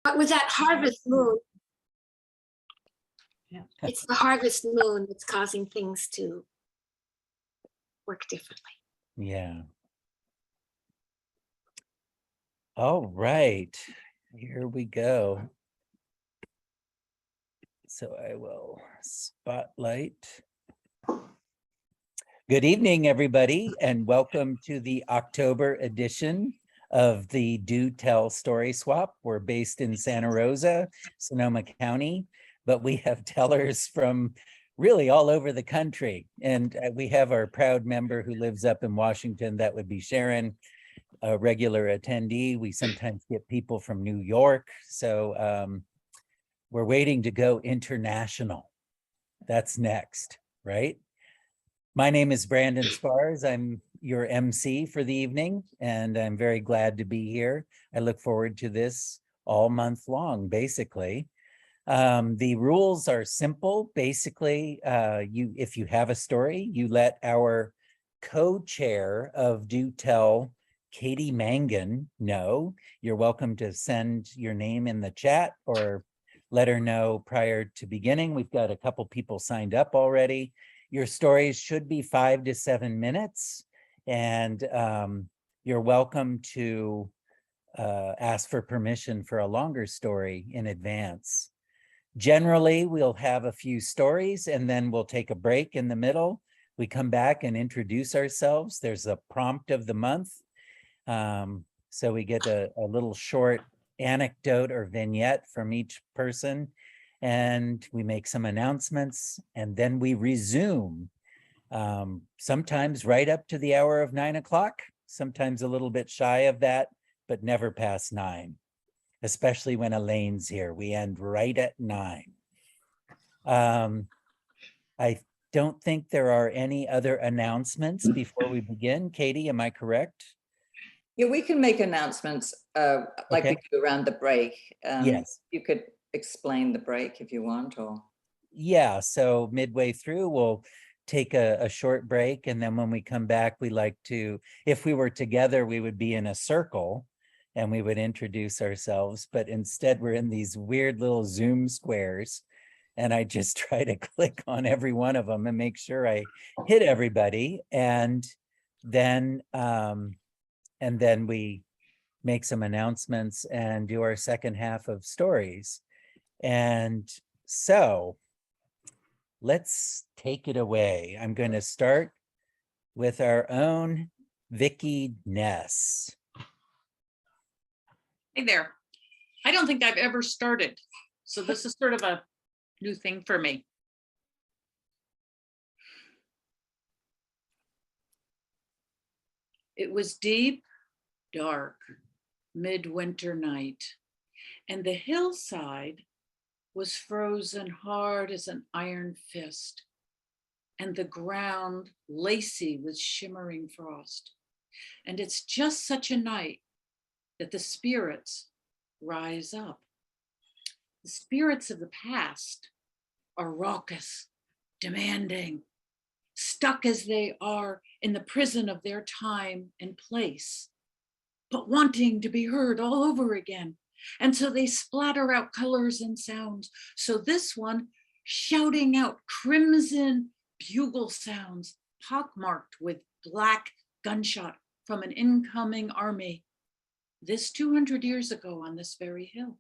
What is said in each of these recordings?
But with that harvest moon, Yeah. it's the harvest moon that's causing things to work differently. Yeah. All right, here we go. So I will spotlight. Good evening, everybody, and welcome to the October edition of the Do Tell Story Swap. We're based in Santa Rosa, Sonoma County, but we have tellers from really all over the country. And we have our proud member who lives up in Washington. That would be Sharon, a regular attendee. We sometimes get people from New York. So we're waiting to go international. That's next, right? My name is Brandon Spars. I'm your MC for the evening, and I'm very glad to be here. I look forward to this all month long, basically. The rules are simple. Basically, if you have a story, you let our co-chair of Do Tell, Katie Mangan, know. You're welcome to send your name in the chat or let her know prior to beginning. We've got a couple people signed up already. Your stories should be 5 to 7 minutes, and you're welcome to ask for permission for a longer story in advance. Generally, we'll have a few stories and then we'll take a break in the middle. We come back and introduce ourselves. There's a prompt of the month. So we get a little short anecdote or vignette from each person, and we make some announcements, and then we resume, sometimes right up to the hour of 9 o'clock, sometimes a little bit shy of that, but never past 9, especially when Elaine's here. We end right at 9. I don't think there are any other announcements before we begin. Katie, am I correct? Yeah, we can make announcements like we do around the break. Yes. You could explain the break if you want, or. Yeah, so midway through, we'll take a short break. And then when we come back, we like to, if we were together, we would be in a circle and we would introduce ourselves. But instead, we're in these weird little Zoom squares. And I just try to click on every one of them and make sure I hit everybody. And then we make some announcements and do our second half of stories. And so let's take it away. I'm going to start with our own Vicki Ness. Hey there. I don't think I've ever started, so this is sort of a new thing for me. It was deep, dark, midwinter night, and the hillside was frozen hard as an iron fist, and the ground lacy with shimmering frost. And it's just such a night that the spirits rise up. The spirits of the past are raucous, demanding, stuck as they are in the prison of their time and place, but wanting to be heard all over again. And so they splatter out colors and sounds. So this one shouting out crimson bugle sounds, pockmarked with black gunshot from an incoming army. This 200 years ago on this very hill.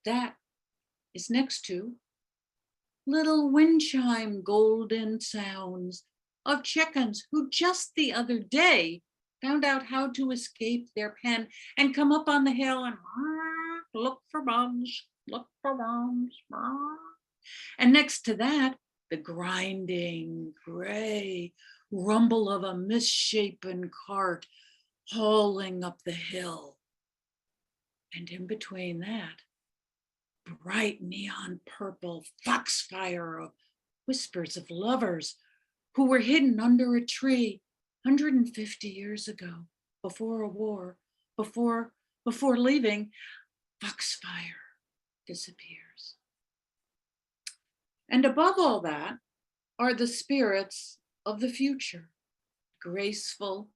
That is next to little wind chime golden sounds of chickens who just the other day found out how to escape their pen and come up on the hill and look for bugs, look for worms. And next to that, the grinding gray rumble of a misshapen cart hauling up the hill. And in between that, bright neon purple foxfire of whispers of lovers who were hidden under a tree 150 years ago, before a war, before leaving. Foxfire disappears. And above all that are the spirits of the future, graceful,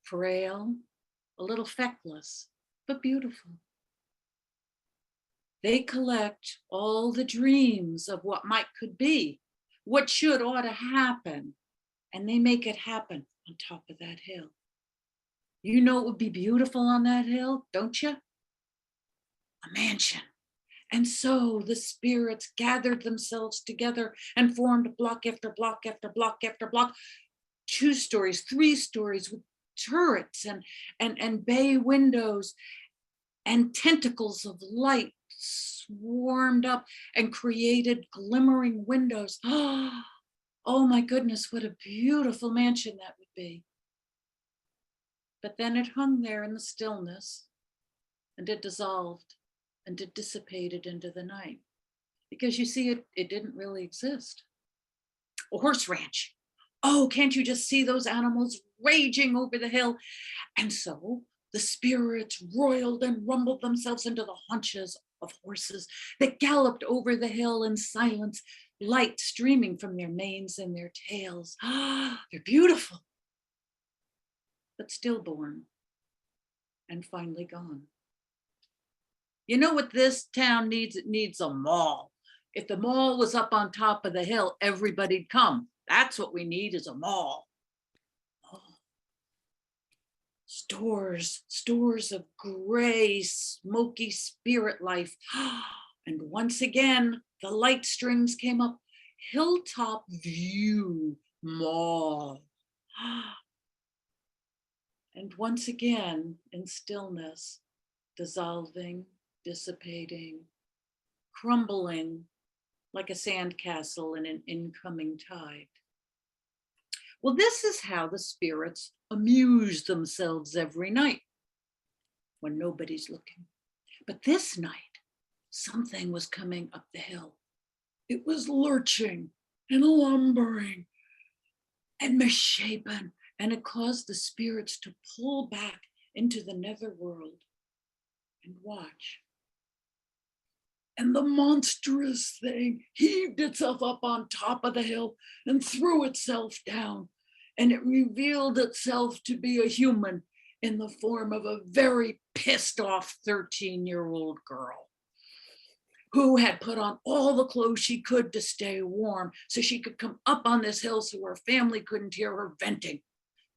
frail, a little feckless, but beautiful. They collect all the dreams of what might could be, what should ought to happen, and they make it happen on top of that hill. You know it would be beautiful on that hill, don't you? A mansion. And so the spirits gathered themselves together and formed block after block after block after block, 2 stories, 3 stories with turrets and bay windows, and tentacles of light swarmed up and created glimmering windows. Oh my goodness, what a beautiful mansion that would be. But then it hung there in the stillness, and it dissolved, and it dissipated into the night. Because you see, it didn't really exist. A horse ranch. Oh, can't you just see those animals raging over the hill? And so the spirits roiled and rumbled themselves into the haunches of horses that galloped over the hill in silence, light streaming from their manes and their tails. They're beautiful, but stillborn and finally gone. You know what this town needs? It needs a mall. If the mall was up on top of the hill, everybody'd come. That's what we need, is a mall. Oh. Stores of gray, smoky spirit life. And once again, the light strings came up. Hilltop View Mall. And once again, in stillness, dissolving, dissipating, crumbling like a sandcastle in an incoming tide. Well, this is how the spirits amuse themselves every night when nobody's looking. But this night, something was coming up the hill. It was lurching and lumbering and misshapen, and it caused the spirits to pull back into the netherworld and watch. And the monstrous thing heaved itself up on top of the hill and threw itself down. And it revealed itself to be a human in the form of a very pissed off 13-year-old girl who had put on all the clothes she could to stay warm so she could come up on this hill so her family couldn't hear her venting.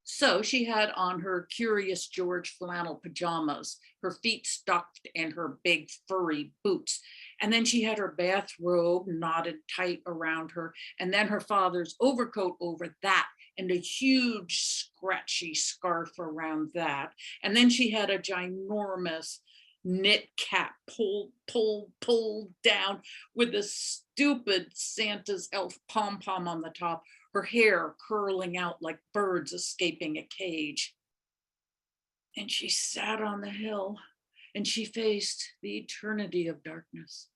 So she had on her Curious George flannel pajamas, her feet stuffed in her big furry boots. And then she had her bathrobe knotted tight around her, and then her father's overcoat over that, and a huge scratchy scarf around that. And then she had a ginormous knit cap pulled down with a stupid Santa's elf pom-pom on the top, her hair curling out like birds escaping a cage. And she sat on the hill and she faced the eternity of darkness,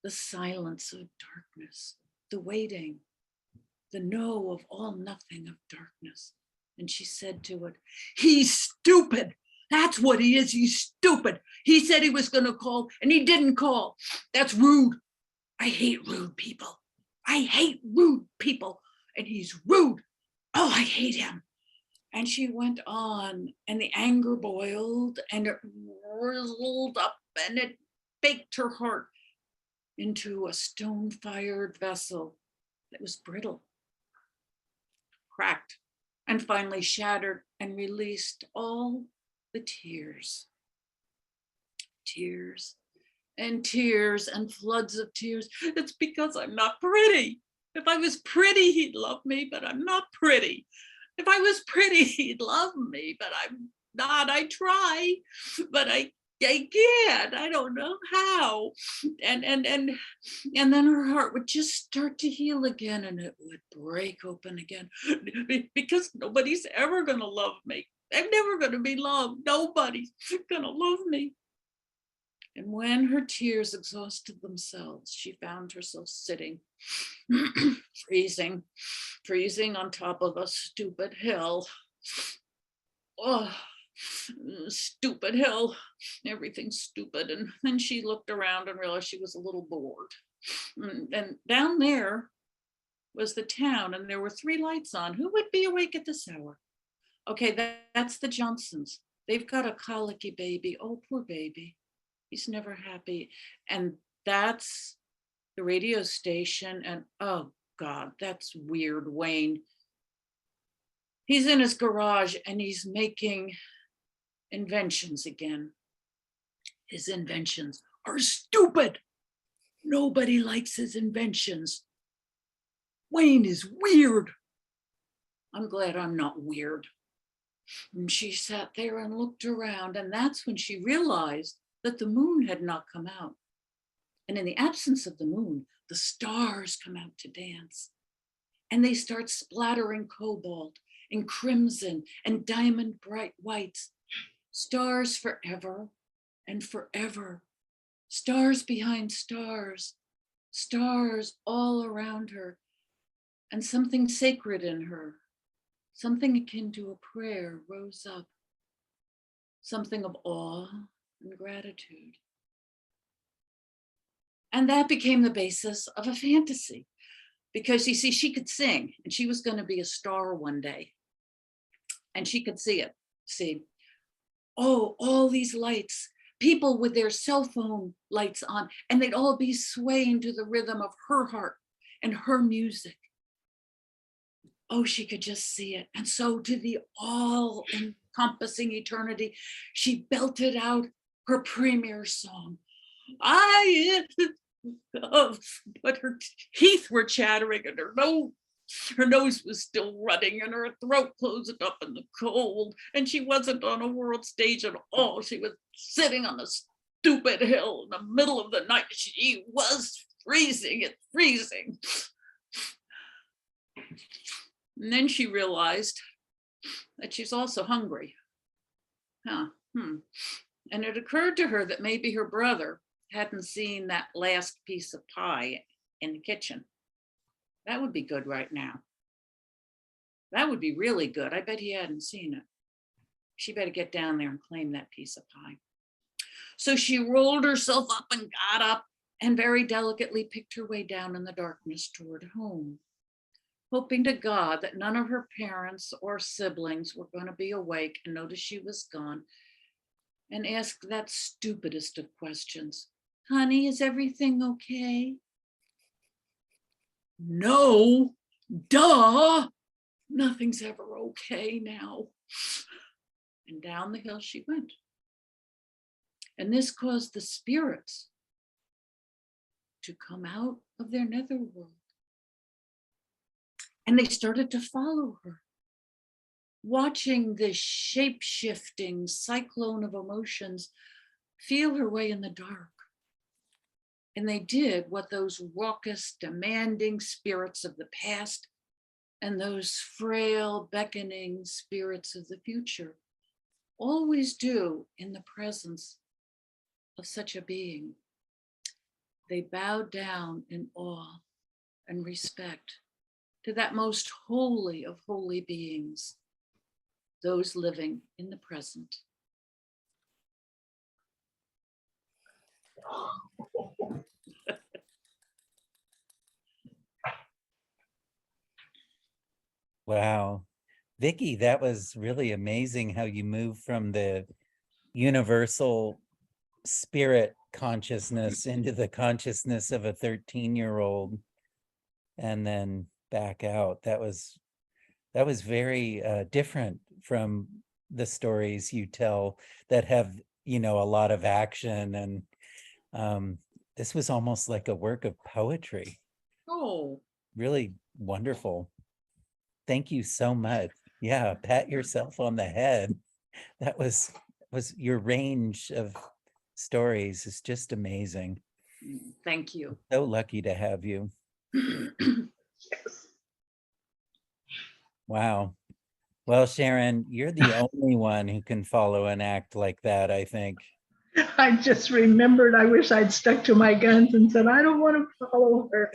the silence of darkness, the waiting, the no of all nothing of darkness. And she said to it, "He's stupid. That's what he is. He's stupid. He said he was going to call and he didn't call. That's rude. I hate rude people. I hate rude people. And he's rude. Oh, I hate him." And she went on, and the anger boiled and it rizzled up and it baked her heart into a stone-fired vessel that was brittle, cracked, and finally shattered and released all the tears. Tears and tears and floods of tears. It's because I'm not pretty. If I was pretty, he'd love me, but I'm not pretty. If I was pretty, he'd love me, but I'm not. I try, but I can't. I don't know how. And then her heart would just start to heal again, and it would break open again, because nobody's ever gonna love me. I'm never gonna be loved. Nobody's gonna love me. And when her tears exhausted themselves, she found herself sitting, freezing on top of a stupid hill. Oh, stupid hill. Everything's stupid. And then she looked around and realized she was a little bored. And down there was the town, and there were 3 lights on. Who would be awake at this hour? Okay, that's the Johnsons. They've got a colicky baby. Oh, poor baby. He's never happy. And that's the radio station. And oh God, that's weird, Wayne. He's in his garage and he's making inventions again. His inventions are stupid. Nobody likes his inventions. Wayne is weird. I'm glad I'm not weird. And she sat there and looked around, and that's when she realized that the moon had not come out. And in the absence of the moon, the stars come out to dance. And they start splattering cobalt and crimson and diamond bright whites. Stars forever and forever. Stars behind stars. Stars all around her. And something sacred in her, something akin to a prayer, rose up. Something of awe and gratitude. And that became the basis of a fantasy. Because you see, she could sing and she was going to be a star one day. And she could see it. See, oh, all these lights, people with their cell phone lights on, and they'd all be swaying to the rhythm of her heart and her music. Oh, she could just see it. And so to the all-encompassing eternity, she belted out her premier song. But her teeth were chattering and her nose was still running and her throat closed up in the cold. And she wasn't on a world stage at all. She was sitting on a stupid hill in the middle of the night. She was freezing and freezing. And then she realized that she's also hungry. And it occurred to her that maybe her brother hadn't seen that last piece of pie in the kitchen. That would be good right now. That would be really good. I bet he hadn't seen it. She better get down there and claim that piece of pie. So she rolled herself up and got up and very delicately picked her way down in the darkness toward home, hoping to God that none of her parents or siblings were going to be awake and notice she was gone and ask that stupidest of questions. Honey, is everything okay? No, duh, nothing's ever okay now. And down the hill she went. And this caused the spirits to come out of their netherworld. And they started to follow her, watching this shape-shifting cyclone of emotions feel her way in the dark. And they did what those raucous, demanding spirits of the past and those frail, beckoning spirits of the future always do in the presence of such a being. They bowed down in awe and respect to that most holy of holy beings, those living in the present. Wow. Vicky, that was really amazing how you moved from the universal spirit consciousness into the consciousness of a 13-year-old and then back out. That was very different from the stories you tell that have, a lot of action. And this was almost like a work of poetry. Oh, Really wonderful. Thank you so much. Yeah, pat yourself on the head. That was your range of stories is just amazing. thank you. So lucky to have you. Wow. Well, Sharon, you're the only one who can follow an act like that, I think. I just remembered, I wish I'd stuck to my guns and said, I don't want to follow her.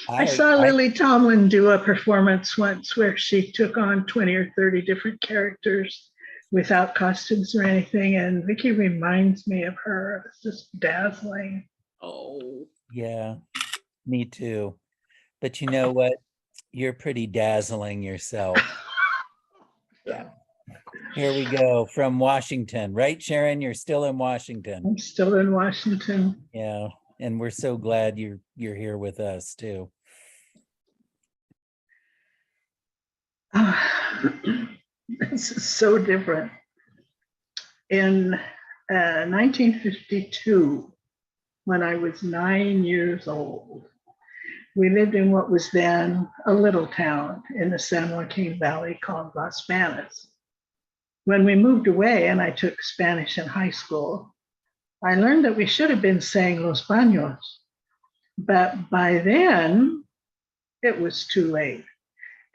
I saw Lily Tomlin do a performance once where she took on 20 or 30 different characters without costumes or anything. And Vicky reminds me of her. It's just dazzling. Oh, Yeah, me too. But you know what? You're pretty dazzling yourself. Yeah. Here we go from Washington, right, Sharon? You're still in Washington. I'm still in Washington. Yeah, and we're so glad you're here with us too. This is so different. In 1952, when I was 9 years old, we lived in what was then a little town in the San Joaquin Valley called Las Banas. When we moved away and I took Spanish in high school, I learned that we should have been saying Los Baños, but by then it was too late.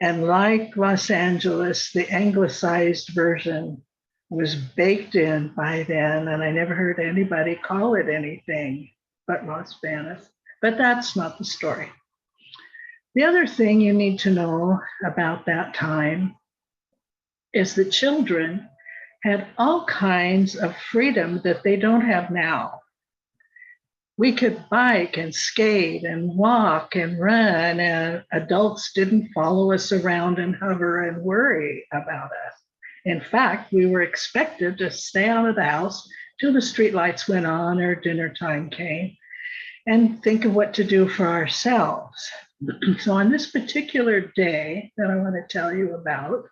And like Los Angeles, the anglicized version was baked in by then, and I never heard anybody call it anything but Las Banas. But that's not the story. The other thing you need to know about that time is that children had all kinds of freedom that they don't have now. We could bike and skate and walk and run, and adults didn't follow us around and hover and worry about us. In fact, we were expected to stay out of the house till the streetlights went on or dinner time came and think of what to do for ourselves. So on this particular day that I want to tell you about,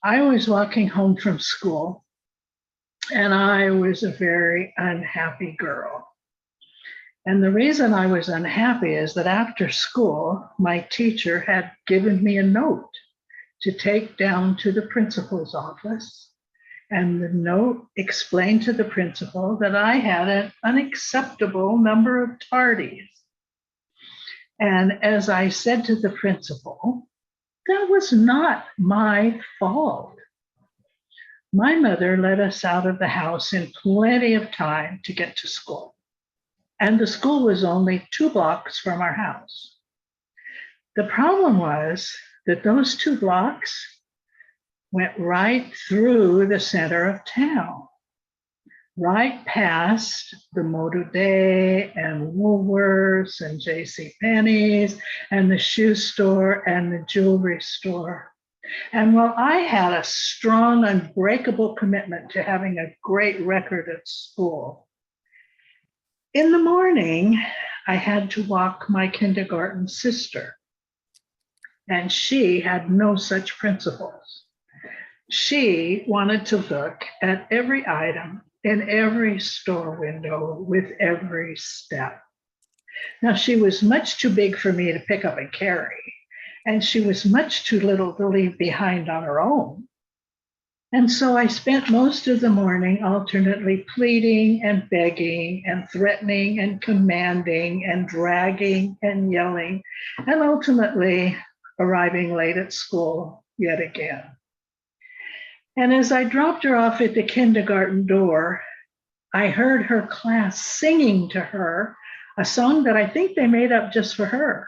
I was walking home from school and I was a very unhappy girl. And the reason I was unhappy is that after school, my teacher had given me a note to take down to the principal's office. And the note explained to the principal that I had an unacceptable number of tardies. And as I said to the principal, that was not my fault. My mother let us out of the house in plenty of time to get to school. And the school was only 2 blocks from our house. The problem was that those 2 blocks went right through the center of town, right past the Moda Day and Woolworths and JCPenney's and the shoe store and the jewelry store. And while I had a strong, unbreakable commitment to having a great record at school, in the morning, I had to walk my kindergarten sister, and she had no such principles. She wanted to look at every item in every store window with every step. Now, she was much too big for me to pick up and carry, and she was much too little to leave behind on her own. And so I spent most of the morning alternately pleading and begging and threatening and commanding and dragging and yelling, and ultimately arriving late at school yet again. And as I dropped her off at the kindergarten door, I heard her class singing to her a song that I think they made up just for her.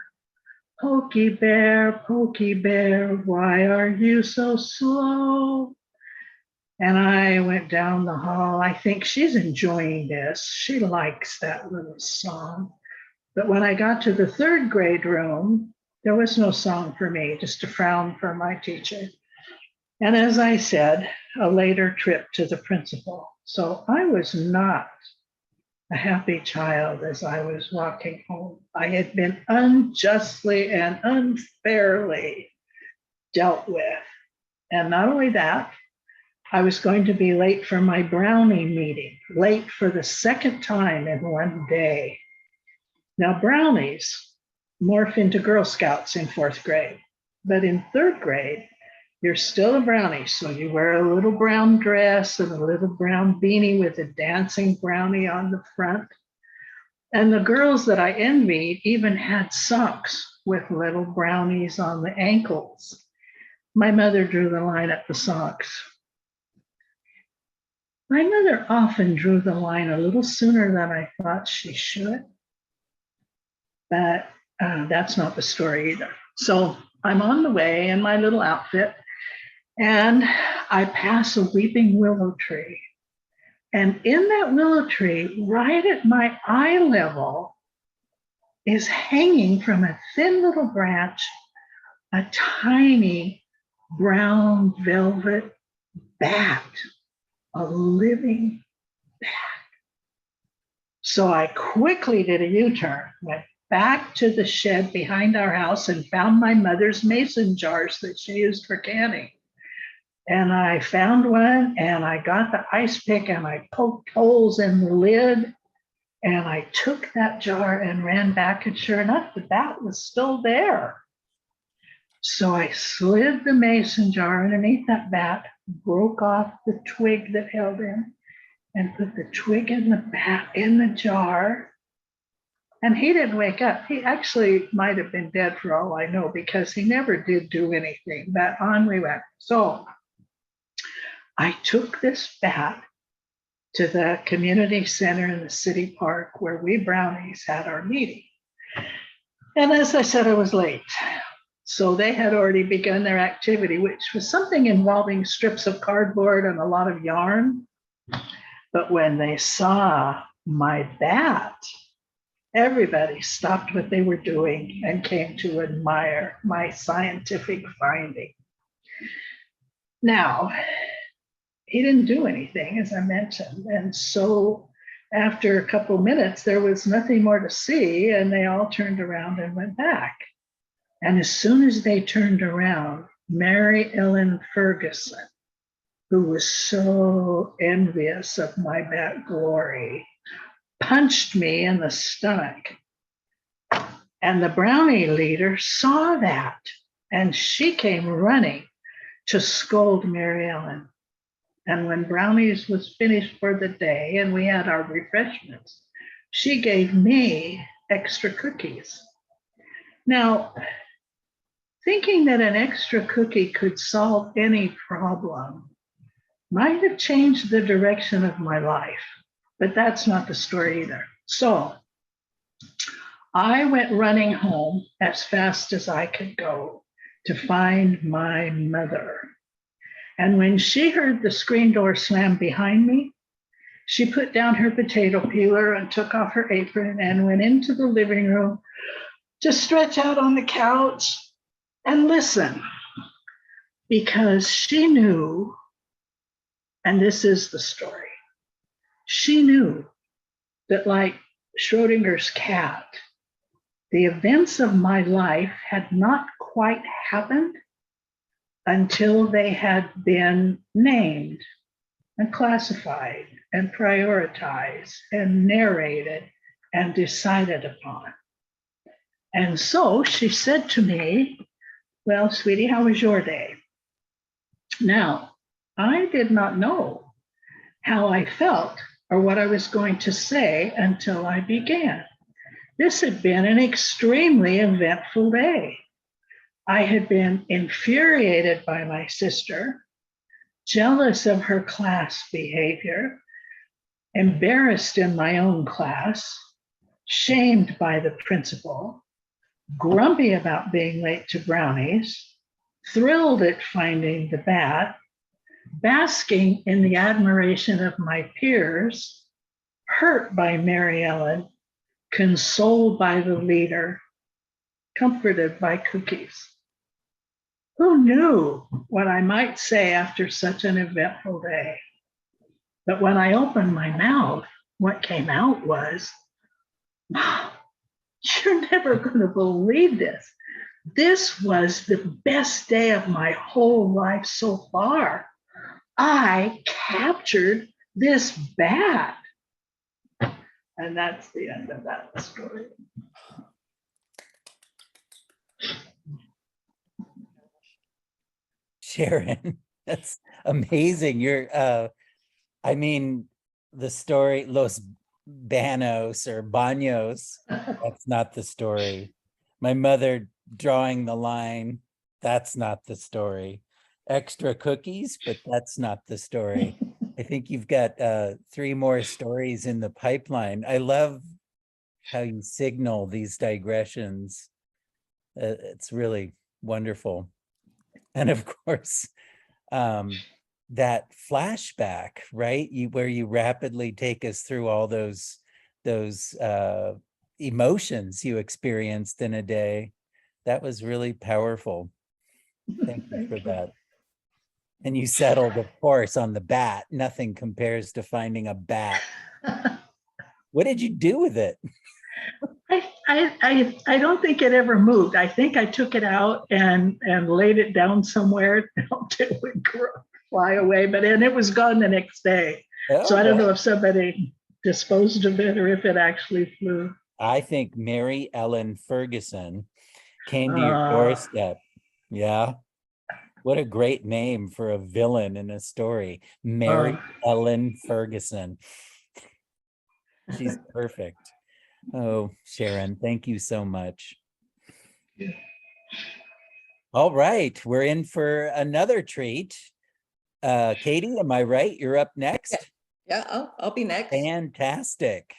Pokey Bear, why are you so slow? And I went down the hall. I think she's enjoying this. She likes that little song. But when I got to the 3rd grade room, there was no song for me, just a frown from my teacher. And as I said, a later trip to the principal. So I was not a happy child as I was walking home. I had been unjustly and unfairly dealt with. And not only that, I was going to be late for my Brownie meeting, late for the 2nd time in one day. Now, Brownies morph into Girl Scouts in 4th grade, but in 3rd grade, you're still a brownie. So you wear a little brown dress and a little brown beanie with a dancing brownie on the front. And the girls that I envied even had socks with little brownies on the ankles. My mother drew the line at the socks. My mother often drew the line a little sooner than I thought she should, but that's not the story either. So I'm on the way in my little outfit, and I pass a weeping willow tree. And in that willow tree, right at my eye level, is hanging from a thin little branch a tiny brown velvet bat, a living bat. So I quickly did a U-turn, went back to the shed behind our house and found my mother's mason jars that she used for canning. And I found one and I got the ice pick and I poked holes in the lid and I took that jar and ran back, and sure enough, the bat was still there. So I slid the mason jar underneath that bat, broke off the twig that held in, and put the twig in the bat in the jar. And he didn't wake up. He actually might have been dead for all I know, because he never did do anything. But on we went. So I took this bat to the community center in the city park where we Brownies had our meeting. And as I said, I was late. So they had already begun their activity, which was something involving strips of cardboard and a lot of yarn. But when they saw my bat, everybody stopped what they were doing and came to admire my scientific finding. Now, he didn't do anything, as I mentioned. And so after a couple of minutes, there was nothing more to see, and they all turned around and went back. And as soon as they turned around, Mary Ellen Ferguson, who was so envious of my bat glory, punched me in the stomach. And the Brownie leader saw that, and she came running to scold Mary Ellen. And when Brownies was finished for the day and we had our refreshments, she gave me extra cookies. Now, thinking that an extra cookie could solve any problem might have changed the direction of my life, but that's not the story either. So I went running home as fast as I could go to find my mother. And when she heard the screen door slam behind me, she put down her potato peeler and took off her apron and went into the living room to stretch out on the couch and listen, because she knew, and this is the story, she knew that, like Schrodinger's cat, the events of my life had not quite happened until they had been named and classified and prioritized and narrated and decided upon. And so she said to me, well, sweetie, how was your day? Now, I did not know how I felt or what I was going to say until I began. This had been an extremely eventful day. I had been infuriated by my sister, jealous of her class behavior, embarrassed in my own class, shamed by the principal, grumpy about being late to Brownies, thrilled at finding the bat, basking in the admiration of my peers, hurt by Mary Ellen, consoled by the leader, comforted by cookies. Who knew what I might say after such an eventful day? But when I opened my mouth, what came out was, wow, you're never going to believe this. This was the best day of my whole life so far. I captured this bat. And that's the end of that story. Sharon, that's amazing. I mean, the story, Los Banos or Baños, that's not the story. My mother drawing the line, that's not the story. Extra cookies, but that's not the story. I think you've got 3 more stories in the pipeline. I love how you signal these digressions. It's really wonderful. And of course, that flashback, right? Where you rapidly take us through all those emotions you experienced in a day. That was really powerful. Thank you for that. And you settled, of course, on the bat. Nothing compares to finding a bat. What did you do with it? I don't think it ever moved. I think I took it out and laid it down somewhere and hoped it would fly away, but then it was gone the next day. So Oh, I don't know well, if somebody disposed of it or if it actually flew. I think Mary Ellen Ferguson came to your Uh, doorstep. Yeah. What a great name for a villain in a story. Mary Ellen Ferguson. She's perfect. Oh, Sharon, thank you so much. All right, we're in for another treat. Katie, am I right? You're up next? Yeah, I'll be next. Fantastic.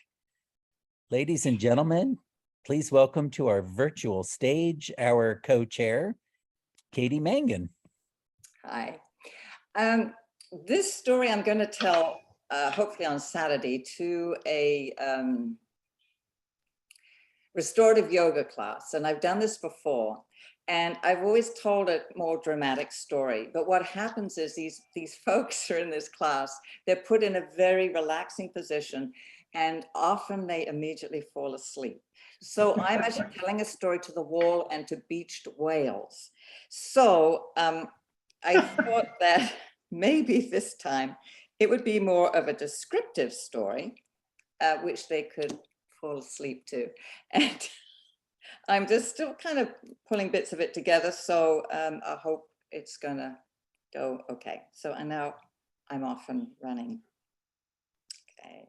Ladies and gentlemen, please welcome to our virtual stage our co-chair, Katie Mangan. Hi. This story I'm going to tell, hopefully on Saturday, to a restorative yoga class. And I've done this before. And I've always told a more dramatic story. But what happens is these folks are in this class, they're put in a very relaxing position, and often they immediately fall asleep. So I'm actually telling a story to the wall and to beached whales. So I thought that maybe this time it would be more of a descriptive story, which they could fall asleep to. And I'm just still kind of pulling bits of it together. So I hope it's gonna go okay. So now I'm off and running. Okay.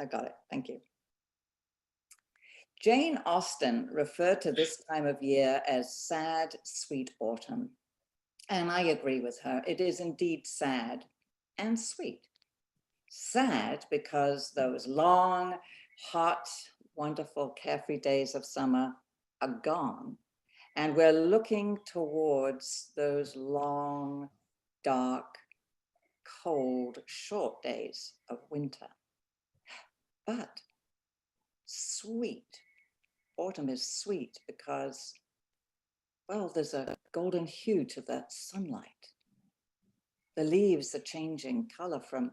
I got it, thank you. Jane Austen referred to this time of year as sad, sweet autumn. And I agree with her. It is indeed sad and sweet. Sad because those long, hot, wonderful, carefree days of summer are gone. And we're looking towards those long, dark, cold, short days of winter. But sweet. Autumn is sweet because, well, there's a golden hue to that sunlight. The leaves are changing color from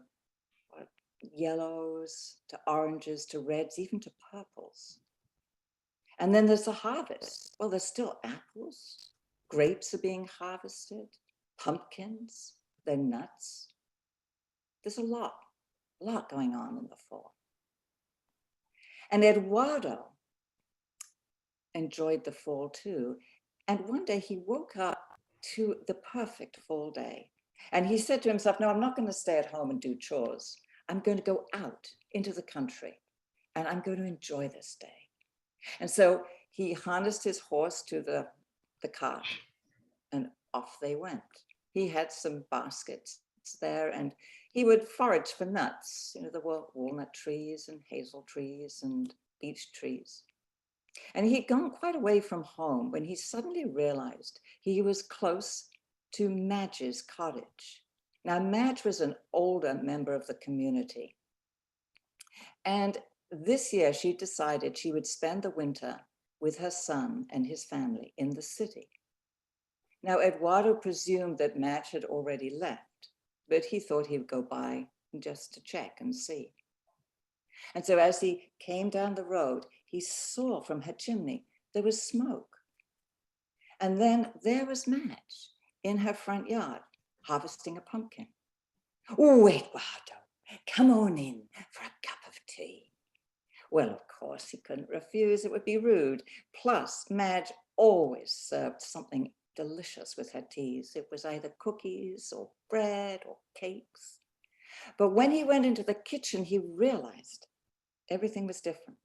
yellows to oranges to reds, even to purples. And then there's the harvest. Well, there's still apples, grapes are being harvested, pumpkins, they're nuts. There's a lot going on in the fall. And Eduardo enjoyed the fall too. And one day he woke up to the perfect fall day. And he said to himself, no, I'm not going to stay at home and do chores. I'm going to go out into the country and I'm going to enjoy this day. And so he harnessed his horse to the cart and off they went. He had some baskets there and he would forage for nuts. You know, there were walnut trees and hazel trees and beech trees. And he'd gone quite away from home when he suddenly realized he was close to Madge's cottage. Now, Madge was an older member of the community. And this year she decided she would spend the winter with her son and his family in the city. Now, Eduardo presumed that Madge had already left, but he thought he would go by just to check and see. And so as he came down the road, he saw from her chimney, there was smoke. And then there was Madge in her front yard, harvesting a pumpkin. Oh, Eduardo, come on in for a cup of tea. Well, of course, he couldn't refuse. It would be rude. Plus, Madge always served something delicious with her teas. It was either cookies or bread or cakes. But when he went into the kitchen, he realized everything was different.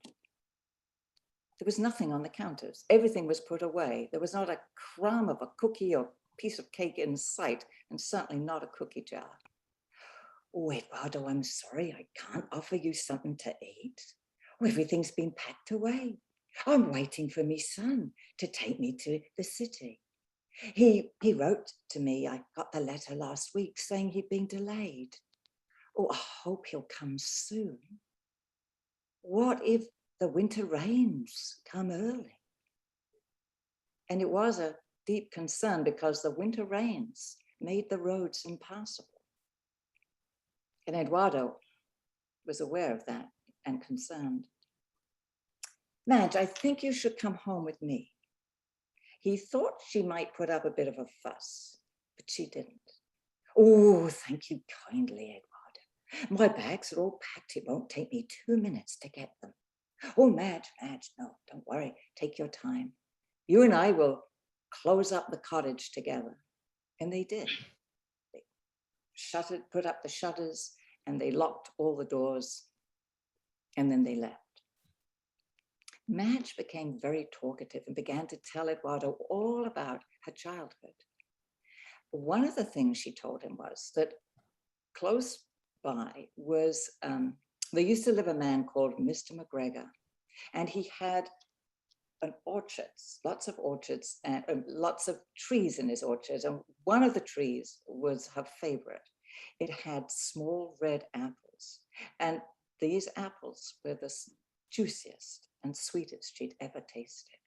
There was nothing on the counters. Everything was put away. There was not a crumb of a cookie or piece of cake in sight, and certainly not a cookie jar. Oh, Eduardo, I'm sorry, I can't offer you something to eat. Oh, everything's been packed away. I'm waiting for my son to take me to the city. He wrote to me, I got the letter last week saying he'd been delayed. Oh, I hope he'll come soon. What if the winter rains come early? And it was a deep concern because the winter rains made the roads impassable. And Eduardo was aware of that and concerned. Madge, I think you should come home with me. He thought she might put up a bit of a fuss, but she didn't. Oh, thank you kindly, Eduardo. My bags are all packed. It won't take me 2 minutes to get them. Oh, Madge, no, don't worry. Take your time. You and I will close up the cottage together. And they did. They put up the shutters, and they locked all the doors, and then they left. Madge became very talkative and began to tell Eduardo all about her childhood. One of the things she told him was that close by was, there used to live a man called Mr. McGregor, and he had an orchards, lots of orchards and lots of trees in his orchards. And one of the trees was her favorite. It had small red apples. And these apples were the juiciest and sweetest she'd ever tasted.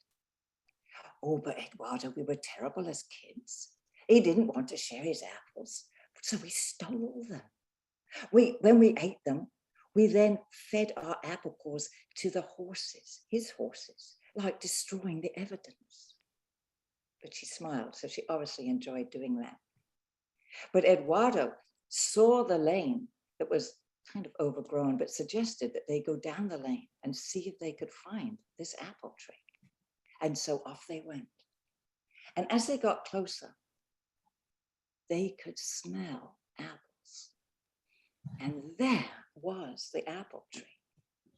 Oh, but Eduardo, we were terrible as kids. He didn't want to share his apples, so we stole them. When we ate them, we then fed our apple cores to the horses, his horses, like destroying the evidence. But she smiled, so she obviously enjoyed doing that. But Eduardo saw the lane that was kind of overgrown, but suggested that they go down the lane and see if they could find this apple tree. And so off they went. And as they got closer, they could smell apples. And there was the apple tree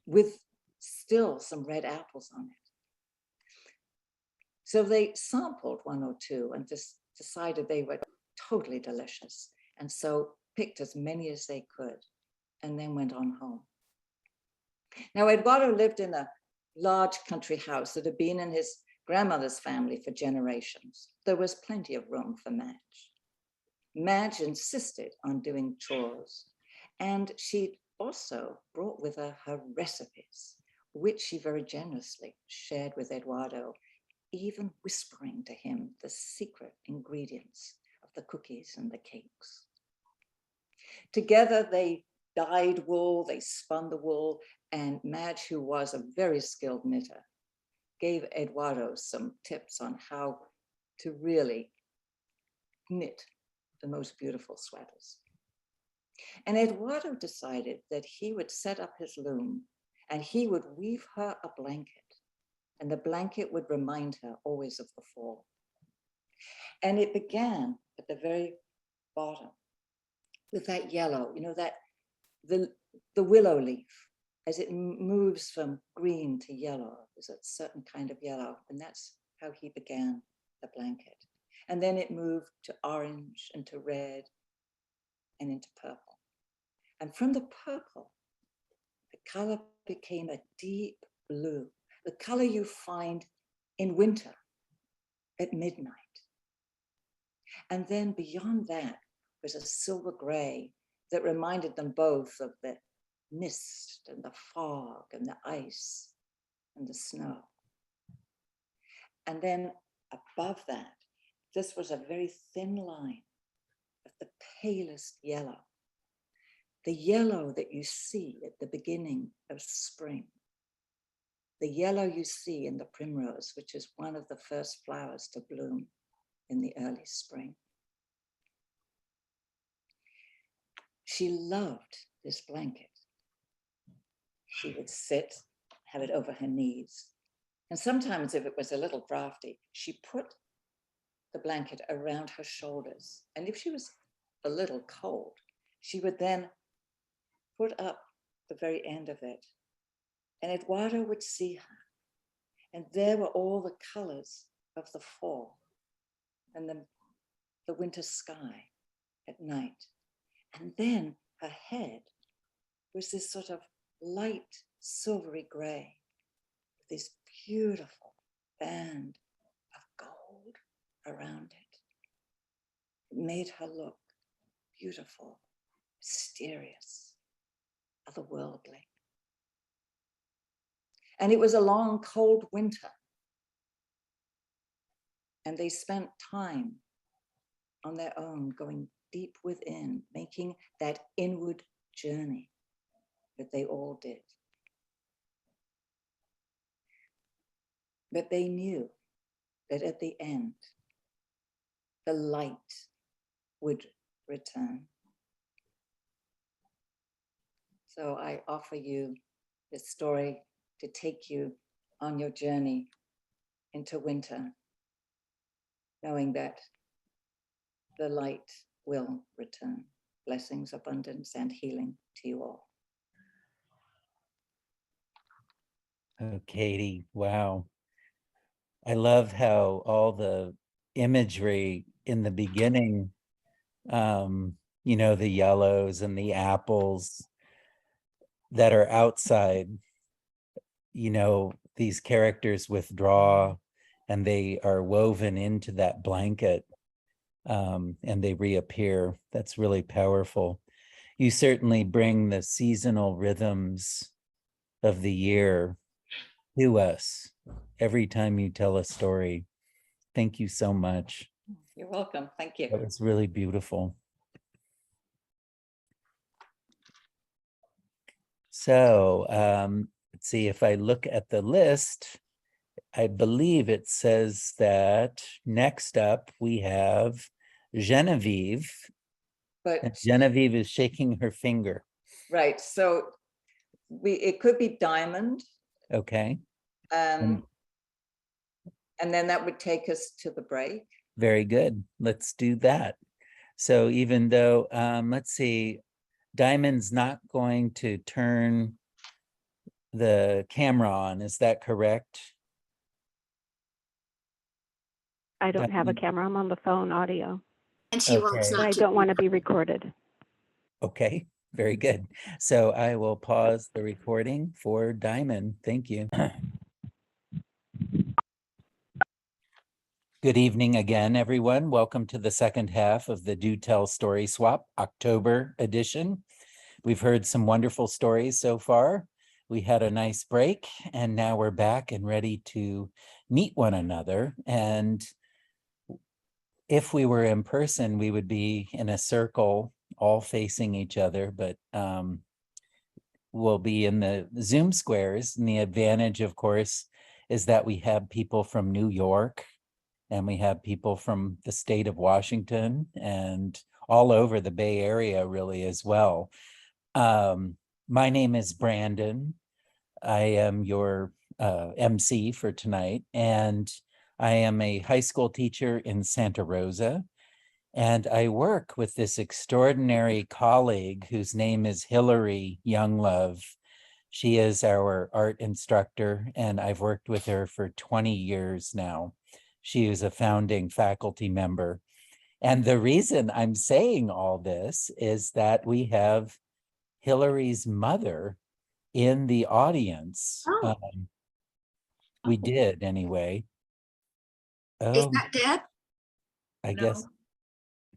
with still some red apples on it. So they sampled one or two and just decided they were totally delicious. And so picked as many as they could and then went on home. Now, Eduardo lived in a large country house that had been in his grandmother's family for generations. There was plenty of room for Madge. Madge insisted on doing chores, and she also brought with her her recipes, which she very generously shared with Eduardo, even whispering to him the secret ingredients of the cookies and the cakes. Together, they dyed wool, they spun the wool, and Madge, who was a very skilled knitter, gave Eduardo some tips on how to really knit the most beautiful sweaters. And Eduardo decided that he would set up his loom and he would weave her a blanket, and the blanket would remind her always of the fall. And it began at the very bottom with that yellow, that the willow leaf, as it moves from green to yellow, there's a certain kind of yellow, and that's how he began the blanket. And then it moved to orange and to red and into purple. And from the purple, the color became a deep blue, the color you find in winter at midnight. And then beyond that was a silver gray that reminded them both of the mist and the fog and the ice and the snow. And then above that, this was a very thin line of the palest yellow, the yellow that you see at the beginning of spring, the yellow you see in the primrose, which is one of the first flowers to bloom in the early spring. She loved this blanket. She would sit, have it over her knees. And sometimes if it was a little drafty, she put the blanket around her shoulders. And if she was a little cold, she would then put up the very end of it. And Eduardo would see her. And there were all the colors of the fall and the winter sky at night. And then her head was this sort of light silvery gray with this beautiful band of gold around it. It made her look beautiful, mysterious, otherworldly. And it was a long, cold winter. And they spent time on their own, going deep within, making that inward journey that they all did. But they knew that at the end, the light would return. So I offer you this story to take you on your journey into winter, knowing that the light will return. Blessings, abundance, and healing to you all. Oh, Katie, wow. I love how all the imagery in the beginning, you know, the yellows and the apples that are outside, you know, these characters withdraw and they are woven into that blanket, and they reappear. That's really powerful. You certainly bring the seasonal rhythms of the year to us every time you tell a story. Thank you so much. You're welcome. Thank you. That was really beautiful. So let's see, if I look at the list, I believe it says that next up we have Genevieve. But And Genevieve is shaking her finger. right, so it could be Diamond, Okay, and then that would take us to the break. very good. Let's do that. So even though, let's see, Diamond's not going to turn the camera on, is that correct? I don't have a Diamond. camera. I'm on the phone audio. And she wants Okay. But I not to. don't want to be recorded. Okay, very good. So I will pause the recording for Diamond. Thank you. Good evening again, everyone. Welcome to the second half of the Do Tell Story Swap October edition. We've heard some wonderful stories so far. We had a nice break and now we're back and ready to meet one another. And if we were in person, we would be in a circle, all facing each other, but we'll be in the Zoom squares. And the advantage, of course, is that we have people from New York and we have people from the state of Washington and all over the Bay Area really as well. My name is Brandon. I am your MC for tonight, and I am a high school teacher in Santa Rosa, and I work with this extraordinary colleague whose name is Hillary Younglove. She is our art instructor, and I've worked with her for 20 years now. She is a founding faculty member. And the reason I'm saying all this is that we have Hillary's mother in the audience. Oh. We did anyway. Is Oh, that Deb? I No. guess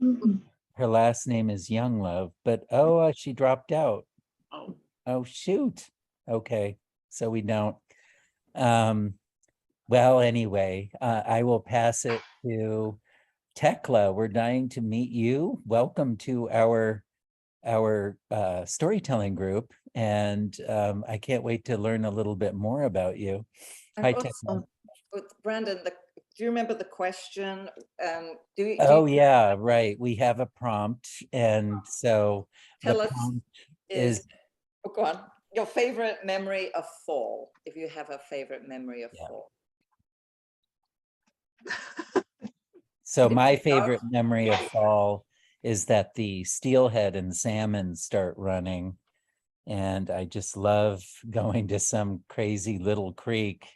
Mhm. her last name is Younglove, but she dropped out. Oh, Oh, shoot. Okay, so we don't. Well, anyway, I will pass it to Tekla. We're dying to meet you. Welcome to our storytelling group, and I can't wait to learn a little bit more about you. And Hi, also, Tekla. with Brandon, do you remember the question? Oh, yeah, right. We have a prompt, and so the Tell us prompt is, is go on, your favorite memory of fall, if you have a favorite memory of Yeah. fall. so my Did you know? favorite memory of fall is that the steelhead and salmon start running. And I just love going to some crazy little creek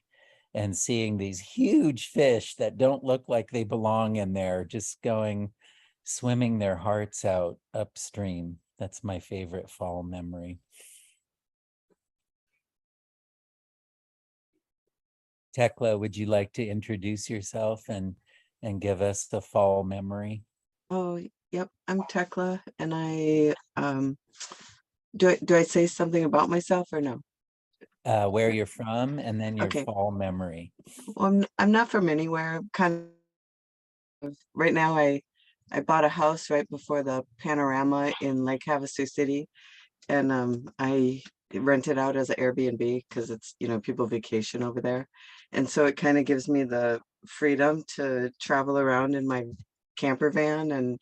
and seeing these huge fish that don't look like they belong in there, just going, swimming their hearts out upstream. That's my favorite fall memory. Tekla, would you like to introduce yourself and give us the fall memory? Oh, yep. I'm Tekla, and I do I say something about myself or no? Where you're from, and then your Okay. fall memory. Well, I'm not from anywhere. I'm kind right now I bought a house right before the panorama in Lake Havasu City, and I rent it out as an Airbnb because it's, you know, people vacation over there. And so it kind of gives me the freedom to travel around in my camper van and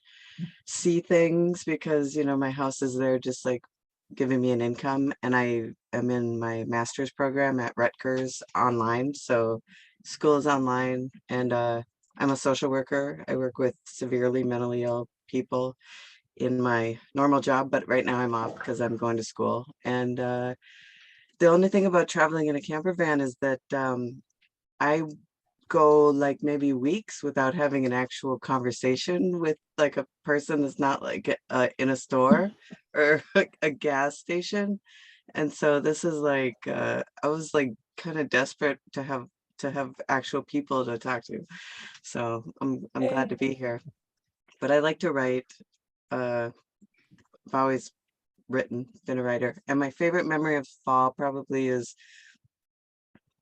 see things because, you know, my house is there just like giving me an income. And I am in my master's program at Rutgers online. So school is online, and I'm a social worker. I work with severely mentally ill people in my normal job, but right now I'm off because I'm going to school. And the only thing about traveling in a camper van is that I go like maybe weeks without having an actual conversation with like a person that's not like in a store or a gas station. And so this is like I was like kind of desperate to have actual people to talk to. So I'm glad to be here. But I like to write. I've always been a writer. And my favorite memory of fall probably is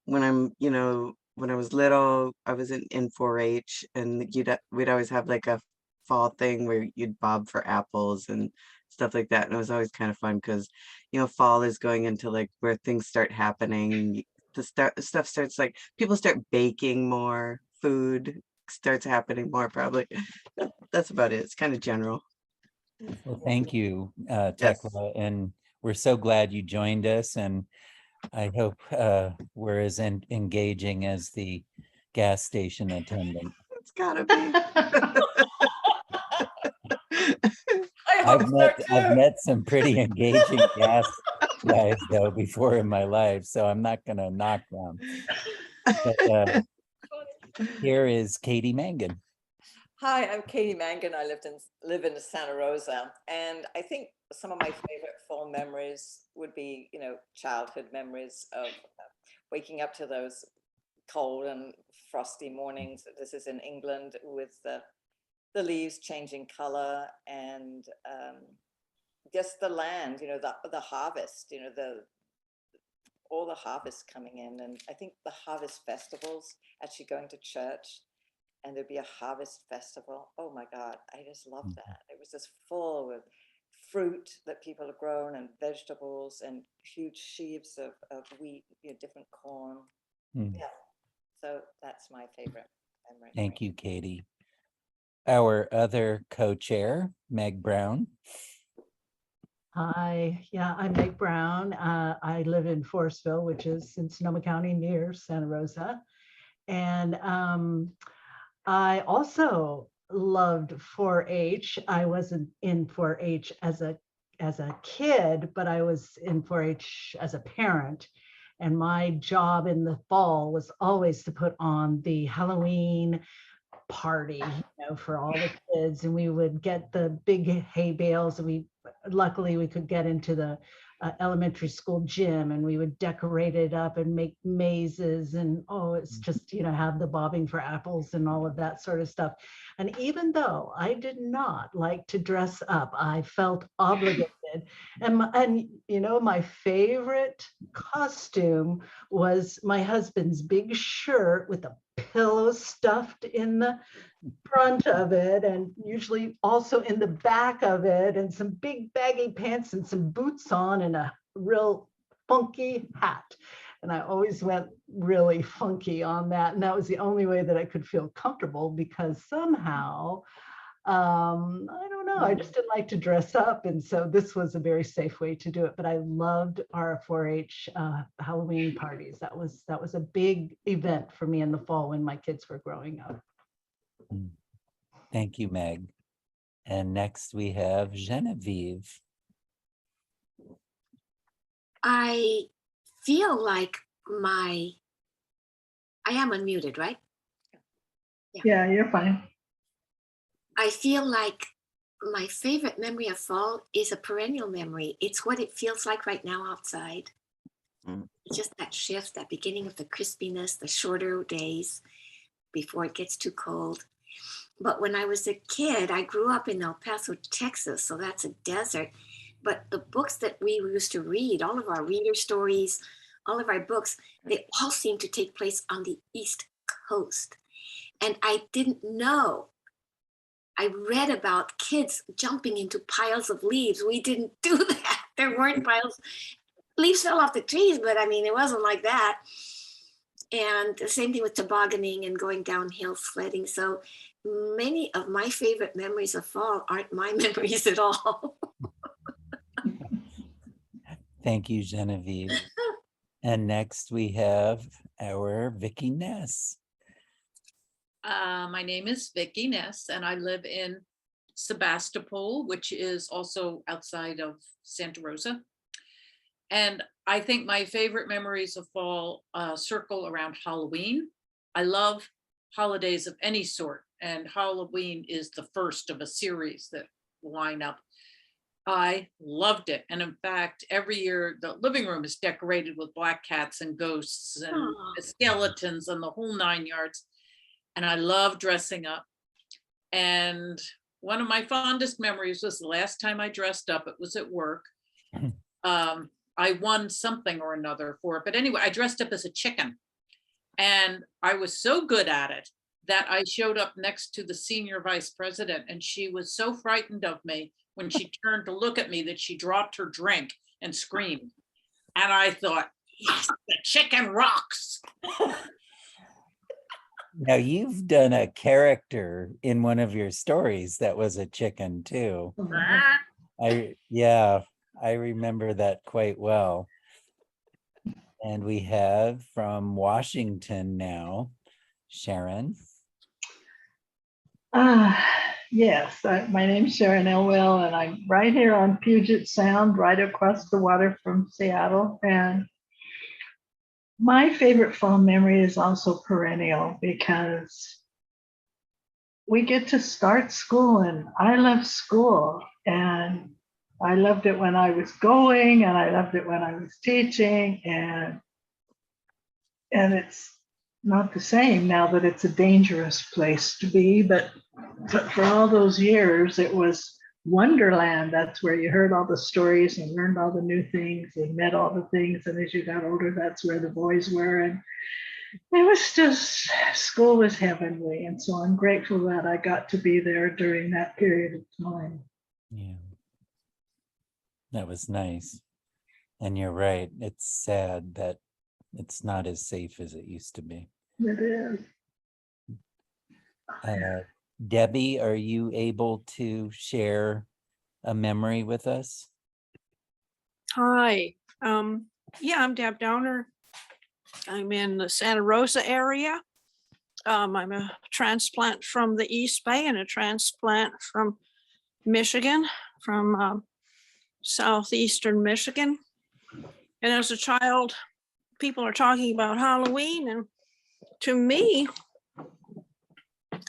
when you know, when I was little, I was in 4-H, and we'd always have like a fall thing where you'd bob for apples and stuff like that. And it was always kind of fun because, you know, fall is going into like where things start happening. Stuff starts like people start baking more, food starts happening more probably. That's about it. It's kind of general. Well, thank you, Yes. Tekla, and we're so glad you joined us, and I hope we're as engaging as the gas station attendant. It's gotta be. I've met some pretty engaging gas guys though before in my life, so I'm not gonna knock them. But here is Katie Mangan. Hi, I'm Katie Mangan. I live in Santa Rosa, and I think some of my favorite fall memories would be, you know, childhood memories of waking up to those cold and frosty mornings. This is in England with the leaves changing color, and just the land, you know, the harvest, you know, all the harvest coming in. And I think the harvest festivals, actually going to church, and there'd be a harvest festival. Oh my God, I just loved that. It was just full with fruit that people have grown and vegetables and huge sheaves of wheat, you know, different corn. Yeah, so that's my favorite memory. Thank you, Katie. Our other co-chair, Meg Brown. Hi, yeah, I'm Meg Brown. I live in Forestville, which is in Sonoma County near Santa Rosa. And I also loved 4-H. I wasn't in 4-H as a kid, but I was in 4-H as a parent. And my job in the fall was always to put on the Halloween party, you know, for all the kids. And we would get the big hay bales, and luckily we could get into the elementary school gym, and we would decorate it up and make mazes, and it's just, you know, have the bobbing for apples and all of that sort of stuff. And even though I did not like to dress up, I felt obligated. And you know, my favorite costume was my husband's big shirt with a pillow stuffed in the front of it, and usually also in the back of it, and some big baggy pants and some boots on, and a real funky hat. And I always went really funky on that. And that was the only way that I could feel comfortable, because somehow, I don't know, I just didn't like to dress up. And so this was a very safe way to do it. But I loved our 4-H Halloween parties. That was a big event for me in the fall when my kids were growing up. Thank you, Meg. And next we have Genevieve. I feel like I am unmuted, right? Yeah, you're fine. I feel like my favorite memory of fall is a perennial memory. It's what it feels like right now outside. It's just that shift, that beginning of the crispiness, the shorter days before it gets too cold. But when I was a kid, I grew up in El Paso, Texas, so that's a desert. But the books that we used to read, all of our reader stories, all of our books, they all seem to take place on the East Coast. And I didn't know I read about kids jumping into piles of leaves. We didn't do that. There weren't piles. Leaves fell off the trees, but I mean, it wasn't like that. And the same thing with tobogganing and going downhill sledding. So many of my favorite memories of fall aren't my memories at all. Thank you, Genevieve. And next we have our Vicki Ness. My name is Vicki Ness, and I live in Sebastopol, which is also outside of Santa Rosa. And I think my favorite memories of fall circle around Halloween. I love holidays of any sort, and Halloween is the first of a series that line up. I loved it. And in fact, every year the living room is decorated with black cats and ghosts and skeletons and the whole 9 yards. And I love dressing up. And one of my fondest memories was the last time I dressed up. It was at work. I won something or another for it. But anyway, I dressed up as a chicken. And I was so good at it that I showed up next to the senior vice president. And she was so frightened of me when she turned to look at me that she dropped her drink and screamed. And I thought, yes, the chicken rocks. Now you've done a character in one of your stories that was a chicken too. I remember that quite well. And we have from Washington now, Sharon. Yes, my name's Sharon Elwell, and I'm right here on Puget Sound, right across the water from Seattle. And my favorite fall memory is also perennial because we get to start school, and I love school, and I loved it when I was going, and I loved it when I was teaching, and it's not the same now that it's a dangerous place to be, but for all those years, it was Wonderland. That's where you heard all the stories and learned all the new things and met all the things. And as you got older, that's where the boys were. And it was just, school was heavenly. And so I'm grateful that I got to be there during that period of time. Yeah, that was nice. And you're right. It's sad that it's not as safe as it used to be. It is. Debbie, are you able to share a memory with us? Hi. Yeah, I'm Deb Downer. I'm in the Santa Rosa area. I'm a transplant from the East Bay and a transplant from Michigan, from southeastern Michigan. And as a child, people are talking about Halloween, and to me,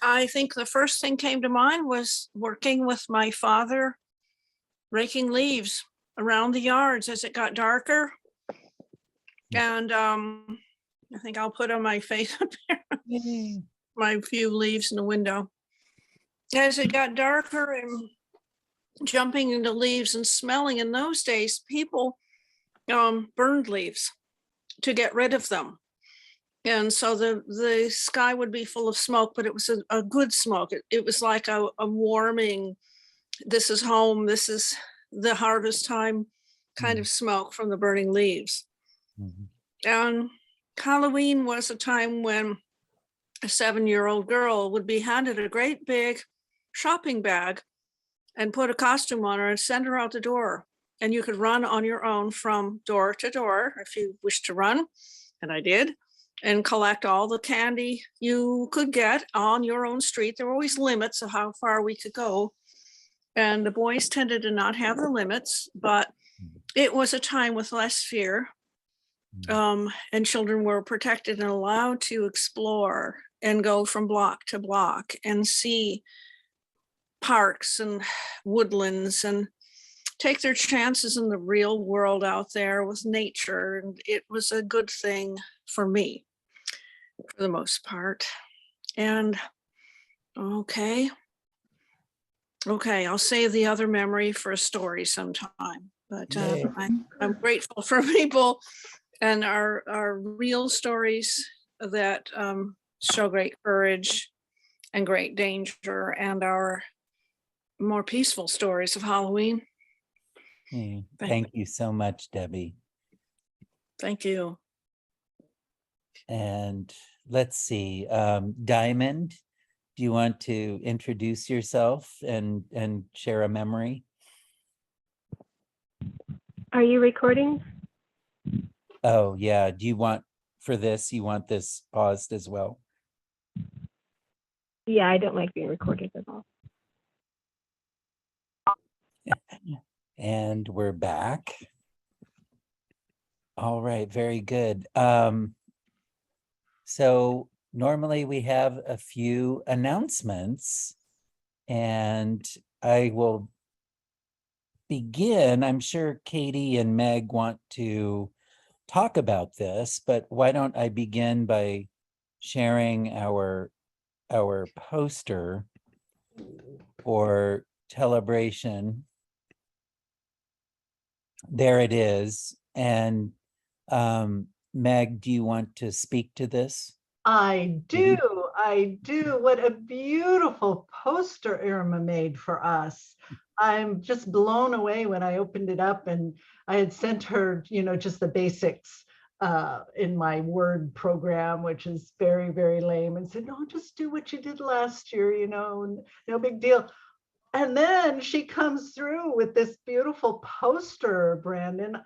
I think the first thing came to mind was working with my father, raking leaves around the yards as it got darker. And I think I'll put on my face up here, my few leaves in the window. As it got darker and jumping into leaves and smelling, in those days, people burned leaves to get rid of them. And so the sky would be full of smoke, but it was a good smoke. It was like a warming, this is home, this is the harvest time kind of smoke from the burning leaves. And Halloween was a time when a 7-year-old girl would be handed a great big shopping bag and put a costume on her and send her out the door. And you could run on your own from door to door if you wished to run, and I did, and collect all the candy you could get on your own street. There were always limits of how far we could go. And the boys tended to not have the limits, but it was a time with less fear. And children were protected and allowed to explore and go from block to block and see parks and woodlands and take their chances in the real world out there with nature. And it was a good thing for me, for the most part. And okay, I'll save the other memory for a story sometime. But I'm grateful for people and our real stories that show great courage and great danger, and our more peaceful stories of Halloween. Thank you so much, Debbie. Thank you. And let's see, Diamond, do you want to introduce yourself and share a memory? Are you recording? Oh, yeah. Do you want, for this, you want this paused as well? Yeah, I don't like being recorded at all. And we're back. All right, very good. So normally we have a few announcements, and I will begin. I'm sure Katie and Meg want to talk about this, but why don't I begin by sharing our poster for Telebration. There it is. And Meg, do you want to speak to this? I Maybe. do. I do. What a beautiful poster Irma made for us. I'm just blown away when I opened it up, and I had sent her, just the basics in my Word program, which is very, very lame, and said, no, just do what you did last year, no big deal. And then she comes through with this beautiful poster, Brandon.